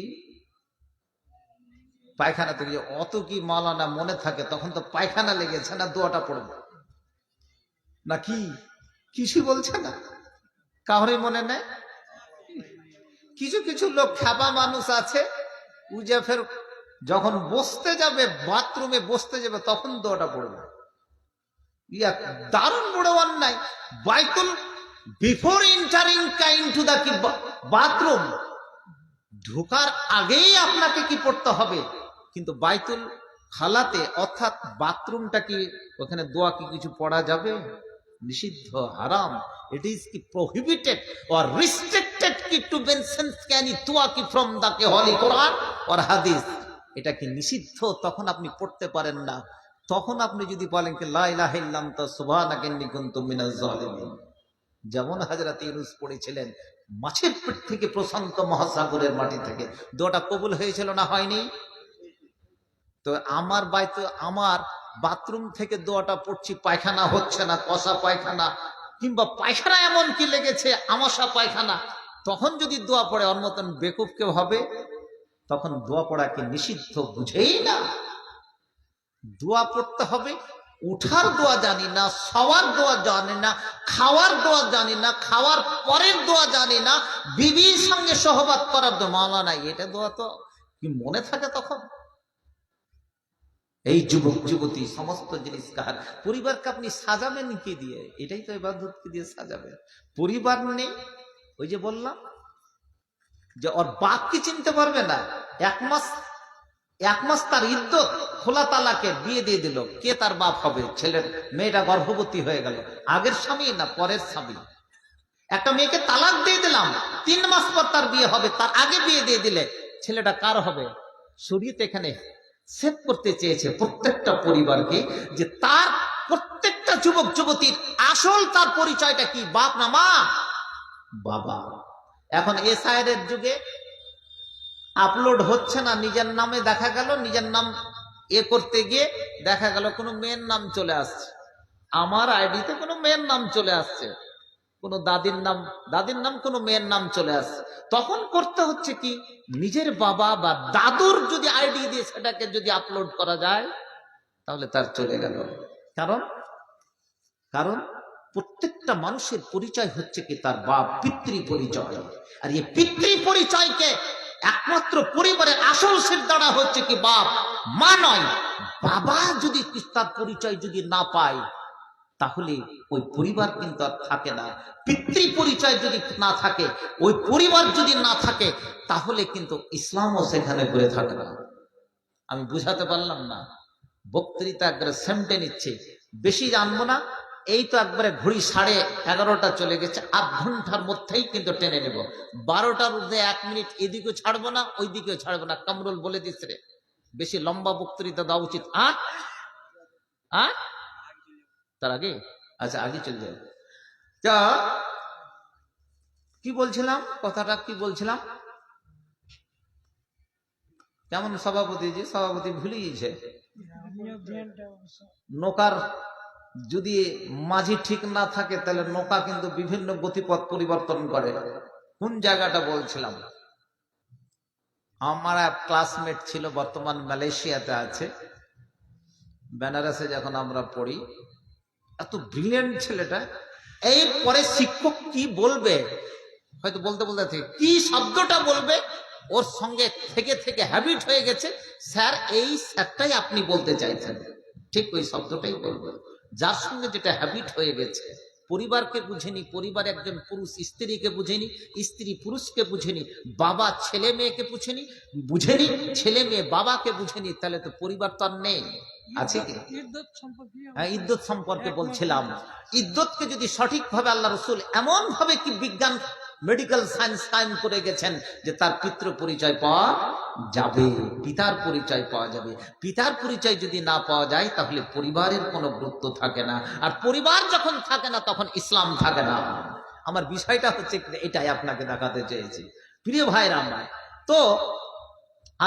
পায়খানা থেকে, অত কি মাওলানা মনে থাকে? তখন তো পায়খানা লেগেছে না, দোয়াটা পড়বো না কি? কিছু বলছে না, কাউরই মনে নেই। কিছু কিছু লোক খাবা মানুষ আছে, উজে ফের যখন বসতে যাবে, বাথরুমে বসতে যাবে, তখন দোয়াটা পড়বে। ইয়া দারুণ বড় অন্যায়। বাইতুল before entering into the bathroom, ঢোকার আগেই আপনাকে কি পড়তে হবে, কিন্তু বাইতুল খালাতে অর্থাৎ বাথরুমটা কি, ওখানে দোয়া কি কিছু পড়া যাবে? নিষিদ্ধ, হারাম। ইট ইজ কি প্রহিবিটেড অর রিস্ট্রিক্টেড কি টু মেনশন ক্যানি দোয়া কি from the holy Quran or হাদিস। এটা কি নিষিদ্ধ, তখন আপনি পড়তে পারেন না। তখন আপনি যদি বলেন কি লা ইলাহা ইল্লা আনতা সুবহানাকা ইন্নী কুনতু মিনাজ জালিমিন, যেমন হযরত ইউনূস পড়েছিলেন মাছের পেট থেকে প্রশান্ত মহাসাগরের মাটি থেকে, দোয়াটা কবুল হয়েছিল না হয়নি? তো আমার আমার বাথরুম থেকে দোয়াটা পড়ছি, পায়খানা হচ্ছে না, কষা পায়খানা, কিংবা পায়খানা এমন কি লেগেছে, আমাশা পায়খানা, তখন যদি দোয়া পড়ে, ওর মতন বেকুব কেউ হবে? তখন দোয়া পড়া কি নিষিদ্ধ? বুঝেই না। দোয়া পড়তে হবে। উঠার দোয়া জানি না, শোয়ার দোয়া জানি না, খাওয়ার দোয়া জানি না, খাওয়ার পরের দোয়া জানি না, বিবির সঙ্গে সহবাত করার দোয়া, মাওলানা এটা দোয়া তো কি মনে থাকে তখন? এই যুবক যুবতী, সমস্ত জিনিস কার? পরিবারকে আপনি সাজাবেন কি দিয়ে? এটাই তো ইবাদতকে দিয়ে সাজাবেন। পরিবার নেই, ওই যে বললাম যে ওর বাপ কি চিনতে পারবে না? এক মাস তার ইদ্যত, খোলা তালাকে বিয়ে দিয়ে দিল, কে তার বাপ হবে? ছেলের মেয়েটা গর্ভবতী হয়ে গেল, আগের স্বামী না পরের স্বামী। একটা মেয়েকে তালাক দিয়ে দিলাম, 3 মাস পর তার বিয়ে হবে, তার আগে বিয়ে দিয়ে দিলে ছেলেটা কার হবে? শরীয়ত এখানে সেট করতে চেয়েছে প্রত্যেকটা পরিবারকে, যে তার প্রত্যেকটা যুবক যুবতীর আসল তার পরিচয়টা কি? বাপ না মা? বাবা। এখন এসআইআর যুগে আপলোড হচ্ছে না নিজের নামে, দেখা গেল নিজের নাম করতে গিয়ে দেখা গেল কোনো মেয়ের নাম চলে আসছে, আমার আইডিতে কোনো মেয়ের নাম চলে আসছে, কোনো দাদির নাম কোনো মেয়ের নাম চলে আসছে। তখন করতে হচ্ছে কি, নিজের বাবা বা দাদুর যদি আইডি দিয়ে সেটাকে যদি আপলোড করা যায়, তাহলে তার চলে গেল। কারণ প্রত্যেকটা মানুষের পরিচয় হচ্ছে কি তার বাপ, পিতৃ পরিচয়। আর এই পিতৃ পরিচয়কে একমাত্র পরিবারের আসল সিদ্ধারা হচ্ছে কি বাপ, মা নয়। বাবা যদি তার পরিচয় যদি না পায়, তাহলে ওই পরিবার কিন্তু আর থাকে না। পিতৃ পরিচয় যদি না থাকে, ওই পরিবার যদি না থাকে, তাহলে কিন্তু ইসলামও সেখানে ঘুরে থাকে না। আমি বুঝাতে পারলাম না? বক্তৃতা একবারে সেমটে নিচ্ছে, বেশি জানবো না। এই তো একবারে ঘড়ি 11:30 চলে গেছে, আধ ঘন্টার মধ্যেই কিন্তু টেনে নেব। 12টার ঊর্ধ্বে 1 মিনিট এদিকেও ছাড়বো না, ওই দিকেও ছাড়বো না। কামরুল বলে দিস রে, বেশি লম্বা বক্তৃতা দেওয়া উচিত। তার আগে, আচ্ছা আগে চলে যাবে। তা কি বলছিলাম, কথাটা কি বলছিলাম? কেমন সভাপতি ভুলে গিয়েছে। নৌকার যদি মাঝি ঠিক না থাকে, তাহলে নৌকা কিন্তু বিভিন্ন গতিপথ পরিবর্তন করে। কোন জায়গাটা বলছিলাম? আমার এক ক্লাসমেট ছিল, বর্তমান মালয়েশিয়াতে আছে। বেনারসে যখন আমরা পড়ি, এত ব্রিলিয়েন্ট ছেলেটা। এই পরে শিক্ষক কি বলবে, হয়তো বলতে বলতে কি শব্দটা বলবে, ওর সঙ্গে থেকে থেকে হ্যাবিট হয়ে গেছে। স্যার, এই স্যারটাই আপনি বলতে চাইছেন, ঠিক ওই শব্দটাই বলবে, যার সঙ্গে যেটা হ্যাবিট হয়ে গেছে। পরিবারকে বুঝেনি, পরিবার একজন পুরুষ স্ত্রীকে বুঝেনি, স্ত্রী পুরুষকে বুঝেনি, বাবা ছেলে মেয়েকে বুঝেনি, ছেলে মেয়ে বাবাকে বুঝেনি, তাহলে তো পরিবার তো আর নেই। আছে কি? হ্যাঁ, ইদ্যত সম্পর্কে বলছিলাম। ইদ্যতকে যদি সঠিকভাবে আল্লাহ রসুল এমন ভাবে কি বিজ্ঞান মেডিকেল সায়েন্স সাইন করে গেছেন যে তার পিতৃ পরিচয় পাওয়া যাবে, পিতার পরিচয় পাওয়া যাবে। পিতার পরিচয় যদি না পাওয়া যায় তাহলে পরিবারের কোনো গুরুত্ব থাকে না, আর পরিবার যখন থাকে না তখন ইসলাম থাকে না। আমার বিষয়টা হচ্ছে এটাই আপনাকে দেখাতে চেয়েছি প্রিয় ভাইরা আমার। তো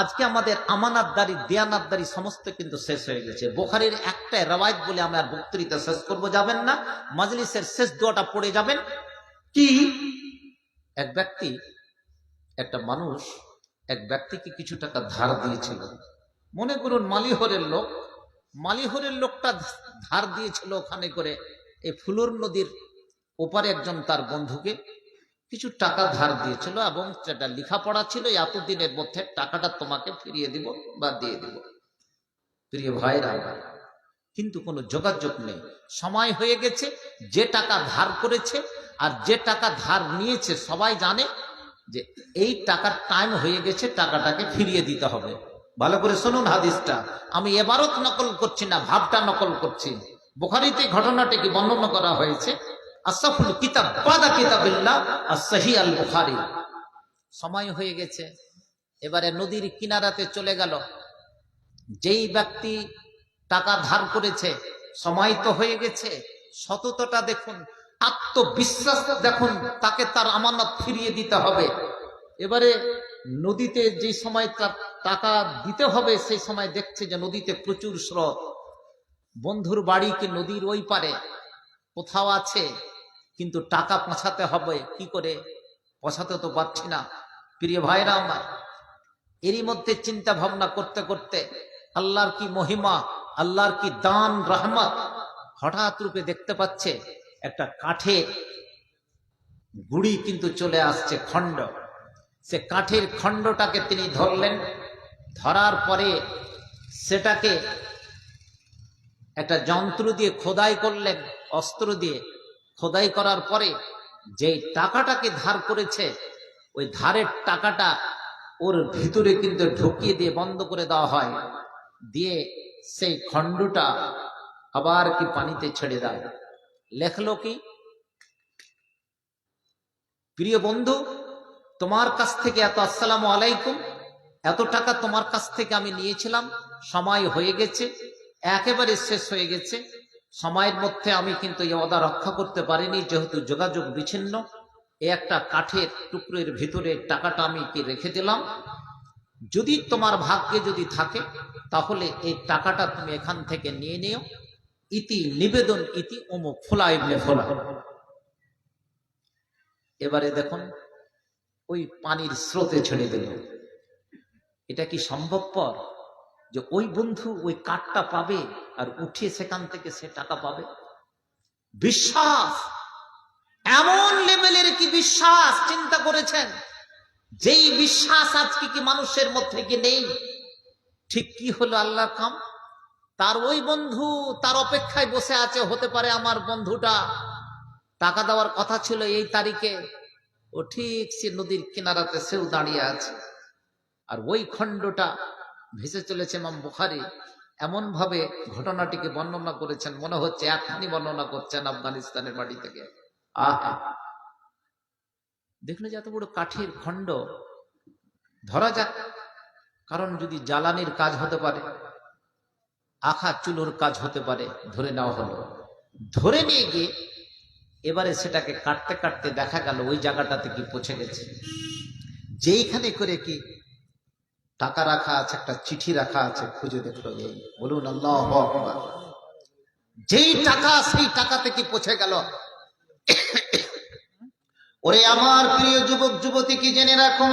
আজকে আমাদের আমানতদারি দেয়ানাতদারি সমস্ত কিন্তু শেষ হয়ে গেছে। বুখারীর একটা রওয়ায়াত বলে আমি আর বক্তৃতা শেষ করব, যাবেন না, মাজলিসের শেষ দোয়াটা পড়ে যাবেন। কি এক ব্যক্তি, একটা মানুষ এক ব্যক্তিকে কিছু টাকা ধার দিয়েছিল। মনে করুন মালিহরের লোকটা ধার দিয়েছিল ওখানে করে এই ফুলুর নদীর ওপারে একজন তার বন্ধুকে কিছু টাকা ধার দিয়েছিল, এবং সেটা লেখাপড়া ছিল এতদিনের মধ্যে টাকাটা তোমাকে ফিরিয়ে দিব বা দিয়ে দিব। প্রিয় ভাইরা, কিন্তু কোনো যোগাযোগ নেই, সময় হয়ে গেছে। যে টাকা ধার করেছে আর যে টাকা ধার নিয়েছে সবাই জানে যে এই টাকার টাইম হয়ে গেছে, টাকাটাকে ফিরিয়ে দিতে হবে। ভালো করে শুনুন হাদিসটা, আমি এবারত নকল করছি না, ভাবটা নকল করছি। বুখারীতে ঘটনাটিকে বর্ণনা করা হয়েছে। আসাফুল কিতাব বাদা কিতাবিল্লাহ as-সহিহ আল-বুখারী। সময় হয়ে গেছে, এবারে নদীর কিনারাতে চলে গেল। যেই ব্যক্তি টাকা ধার করেছে, সময় তো হয়ে গেছে, সততাটা দেখুন, আত্মবিশ্বাস দেখুন, তাকে তার আমানত ফিরিয়ে দিতে হবে। এবারে নদীতে যে সময় তার টাকা দিতে হবে সেই সময় দেখছে যে নদীতে প্রচুর স্রোত। বন্ধুর বাড়ি কি নদীর ওই পারে কোথাও আছে, কিন্তু টাকা পৌঁছাতে হবে, কি করে পৌঁছাতে তো পারছি না। প্রিয় ভাইরা আমার, এরই মধ্যে চিন্তা ভাবনা করতে করতে আল্লাহর কি মহিমা, আল্লাহর কি দান রহমত, হঠাৎ রূপে দেখতে পাচ্ছে একটা কাঠের গুড়ি কিন্তু চলে আসছে, খণ্ড। সে কাঠের খণ্ডটাকে তিনি ধরলেন, ধরার পরে সেটাকে একটা যন্ত্র দিয়ে খোদাই করলেন, অস্ত্র দিয়ে খোদাই করার পরে যেই টাকাটাকে ধার করেছে ওই ধারের টাকাটা ওর ভিতরে কিন্তু ঢুকিয়ে দিয়ে বন্ধ করে দেওয়া হয়, দিয়ে সেই খণ্ডটা আবার কি পানিতে ছেড়ে দেয়। লেখলো কি, প্রিয় বন্ধু, তোমার কাছ থেকে এত, আসসালামু আলাইকুম, এত টাকা তোমার কাছ থেকে আমি নিয়েছিলাম, সময় হয়ে গেছে, একেবারে শেষ হয়ে গেছে। সময়ের মধ্যে আমি কিন্তু এই ওয়াদা রক্ষা করতে পারিনি, যেহেতু যোগাযোগ বিচ্ছিন্ন। এই একটা কাঠের টুকরোর ভিতরে টাকাটা আমি কি রেখে দিলাম, যদি তোমার ভাগ্যে যদি থাকে তাহলে এই টাকাটা তুমি এখান থেকে নিয়ে নিও। ইতি নিবেদন ইতি অমুক ফোলা ইবনে ফোলা। এবারে দেখুন ওই পানির স্রোতে ছেড়ে দিল। এটা কি সম্ভবপর যে ওই বন্ধু ওই কাঠটা পাবে আর উঠিয়ে সেখান থেকে সে টাকা পাবে? বিশ্বাস, এমন লেভেলের কি বিশ্বাস, চিন্তা করেছেন? যেই বিশ্বাস আজকে কি মানুষের মধ্যে কি নেই? ঠিক কি হলো আল্লাহর কাম, তার ওই বন্ধু তার অপেক্ষায় বসে আছে। হতে পারে আমার বন্ধুটা টাকা দেওয়ার কথা ছিল এই তারিখে, ও ঠিক সে নদীর কিনারাতে সেও দাঁড়িয়ে আছে, আর ওই খণ্ডটা ভেসে চলেছে। ইমাম বুখারী এমন ভাবে ঘটনাটিকে বর্ণনা করেছেন, মনে হচ্ছে এখনই বর্ণনা করছেন আফগানিস্তানের বাড়ি থেকে। আহা, দেখলে যে এত বড় কাঠের খণ্ড ধরা যাক, কারণ যদি জ্বালানির কাজ হতে পারে, আখা চুলোর কাজ হতে পারে, ধরে নেওয়া হলো। ধরে নিয়ে গিয়ে এবারে সেটাকে কাটতে কাটতে দেখা গেল ওই জায়গাটাতে কি পৌঁছে গেছে, যেইখানে করে কি টাকা রাখা আছে, একটা চিঠি রাখা আছে। খুঁজে দেখলো, এই বলুন আল্লাহু আকবার, যেই টাকা সেই টাকাতে কি পৌঁছে গেল। ওরে আমার প্রিয় যুবক যুবতী, কি জেনে রাখুন,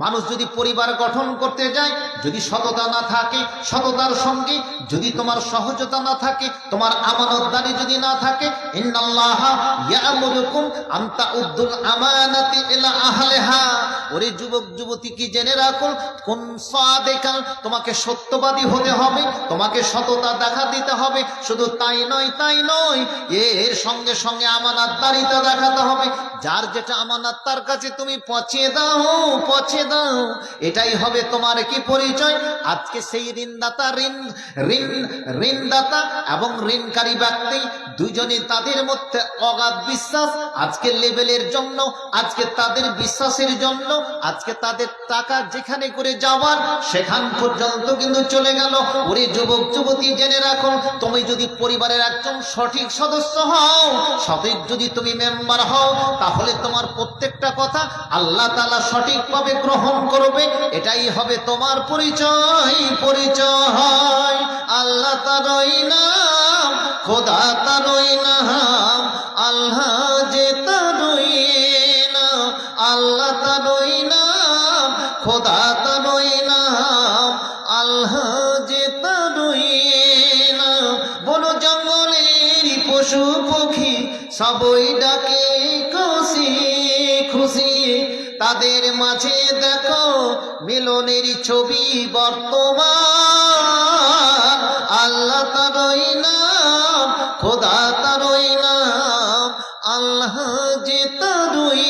মানুষ যদি পরিবার গঠন করতে যায়, যদি সততা না থাকে, সততার সঙ্গে যদি তোমার সহজতা না থাকে, তোমার আমানতদারি যদি না থাকে, ইন্নাল্লাহা ইয়া'মুরুকুম আন তাউদ্দুল আমানাতি ইলা আহলিহা, ওরে যুবক যুবতী কি জেনে রাখো, কোন সাদিকাল, তোমাকে সত্যবাদী হতে হবে, তোমাকে সততা দেখা দিতে হবে। শুধু তাই নয়, এর সঙ্গে সঙ্গে আমানতদারিতা দেখাতে হবে। যার যেটা আমানত তার কাছে তুমি পৌঁছে দাও, এটাই হবে তোমার কি পরিচয়। আজকে সেই ঋণদাতা ঋণদাতা এবং ঋণকারী ব্যক্তি দুইজনে তাদের মধ্যে অগাধ বিশ্বাস, আজকে লেভেলের জন্য, আজকে তাদের বিশ্বাসের জন্য, আজকে তাদের টাকা যেখানে করে যাওয়ার সেখান পর্যন্ত কিন্তু চলে গেল। ওরে যুবক যুবতী জেনে রাখো, তুমি যদি পরিবারের একজন সঠিক সদস্য হও, সঠিক যদি তুমি মেম্বার হও, তাহলে তোমার প্রত্যেকটা কথা আল্লাহ তাআলা সঠিকভাবে গ্রহণ করবে। এটাই হবে তোমার পরিচয়। আল্লাহ তারই নাম, খোদা তারই নাম, আল্লাহ যে তারই নাম, আল্লাহ তারই নাম, খোদা তারই নাম, আল্লাহ যে তারই নাম। বন জঙ্গলের পশু পক্ষী সবই ডাকে খুশি খুশি, তাদের মাঝে দেখো মিলনের ছবি বর্তমান। আল্লাহ তারই নাম, খোদা তারই নাম, আল্লাহ যে তারই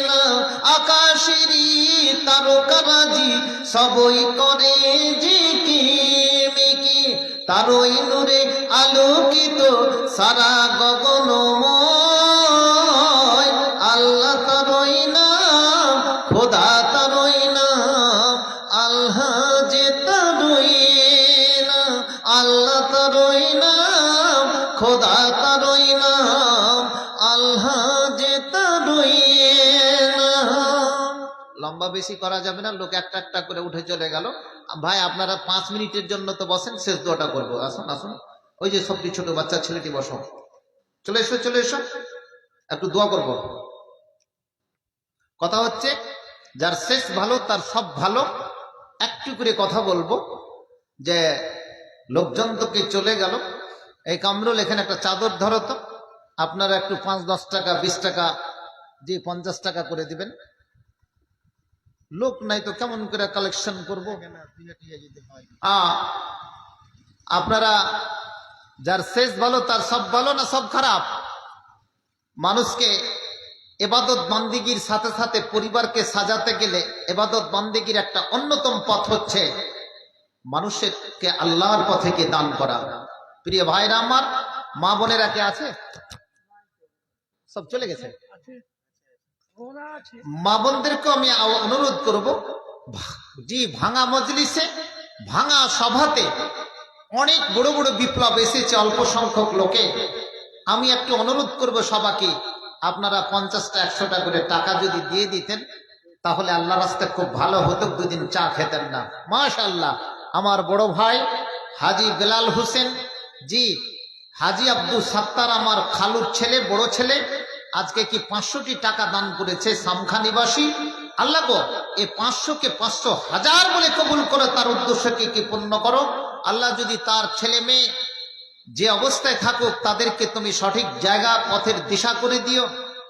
নাম। আকাশেরই তারকারাজি সবই করে ঝিকিমিকি, তারই নূরে আলোকিত সারা গগনময়। আল্লাহ তারই নাম, খোদা তারই নাম, আল্লাহ যে তারই নাম, আল্লাহ তারই নাম, খোদা তারই নাম, আল্লাহ যে তারই নাম। লম্বা বেশি করা যাবে না, লোক একটা একটা করে উঠে চলে গেল। ভাই আপনারা 5 মিনিটের জন্য তো বসেন, শেষ দোয়াটা করবো। আসুন, ওই যে সবটি ছোট বাচ্চা ছেলেটি বসো, চলে এসো, একটু দোয়া করব। কথা হচ্ছে যার শেষ ভালো তার সব ভালো। একটু করে কথা বলবো যে লোকজন তোকে চলে গেল। এই কামরুল এখানে একটা চাদর ধরো তো, আপনারা একটু 5-10 টাকা 20 টাকা যে 50 টাকা করে দিবেন। লোক নাই তো কেমন করে কালেকশন করব। আপনারা যার শেষ ভালো তার সব ভালো না সব খারাপ? মানুষকে ইবাদত বান্দিগির সাথে সাথে পরিবারকে সাজাতে গেলে ইবাদত বান্দিগির একটা অন্যতম পথ হচ্ছে মানুষকে আল্লাহর পথে কে দান করা। প্রিয় ভাইরা আমার, মা বোনেরা কে আছে? সব চলে গেছে। মা বোনদেরকে আমি অনুরোধ করব, জি ভাঙা মজলিসে, ভাঙা সভাতে অনেক বড় বড় বিপ্লব এসেছে অল্প সংখ্যক লোকে। আমি একটু অনুরোধ করব সবাইকে, আপনারা 50টা 100টা করে টাকা যদি দিয়ে দিতেন তাহলে আল্লাহ রাস্তায় খুব ভালো হতো। 2 দিন চা খেতেন না। মাশাআল্লাহ, আমার বড় ভাই হাজি বেলাল হোসেন জি, হাজি আব্দুল সাত্তার আমার খালুর ছেলে, বড় ছেলে, আজকে কি 500টি টাকা দান করেছে সামখা নিবাসী। আল্লাহ গো, এই 500কে 500,000 বলে কবুল করে তার উদ্দেশ্যকে কি পূর্ণ করো। আল্লাহ যদি তার ছেলে মেয়ে যে অবস্থায় থাকুক তাদেরকে তুমি সঠিক জায়গা পথের দিশা করে দিও।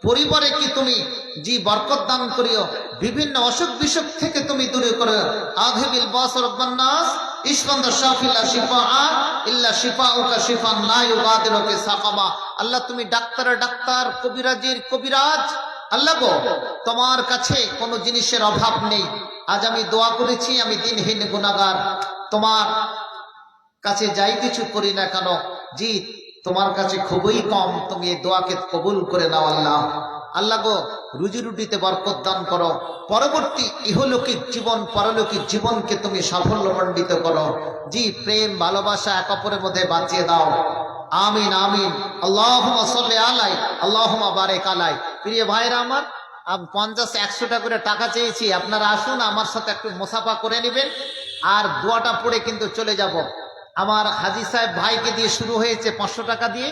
পরিবারে কি তুমি জি বরকত দান করিও। বিভিন্ন অসুখ বিসুখ থেকে তুমি দূরে করো। আযহিবিল বাস রাব্বান নাস ইশফান শাফিলা শিফাআ ইল্লা শিফাউকা শিফান লা ইউগাদিরুকা সাকামা। আল্লাহ তুমি ডাক্তারের ডাক্তার, কবিরাজের কবিরাজ। আল্লাহ গো, তোমার কাছে কোনো জিনিসের অভাব নেই। আজ আমি দোয়া করেছি, আমি দিনহীন গুনাহগার, তোমার কাছে যাই কিছু করি না কেন জি তোমার কাছে খুবই কম। তুমি এই দোয়াকে কবুল করে নাও আল্লাহ। আল্লাহ গো, রুজি রুটিতে বরকত দান করো। পরবর্তী ইহলৌকিক জীবন পরলৌকিক জীবনকে তুমি সাফল্যমণ্ডিত করো। জি প্রেম ভালোবাসা এক অপরের মধ্যে বাঁচিয়ে দাও। আমিন আমিন। আল্লাহুম্মা সাল্লি আলাই আল্লাহুম্মা বারিক আলাই। প্রিয় ভাইরা আমার, 50-100টা করে টাকা চেয়েছি, আপনারা আসুন আমার সাথে একটু মুসাফা করে নেবেন আর দোয়াটা পড়ে কিন্তু চলে যাব। আমার হাজী সাহেব ভাইকে দিয়ে শুরু হয়েছে 500 টাকা দিয়ে।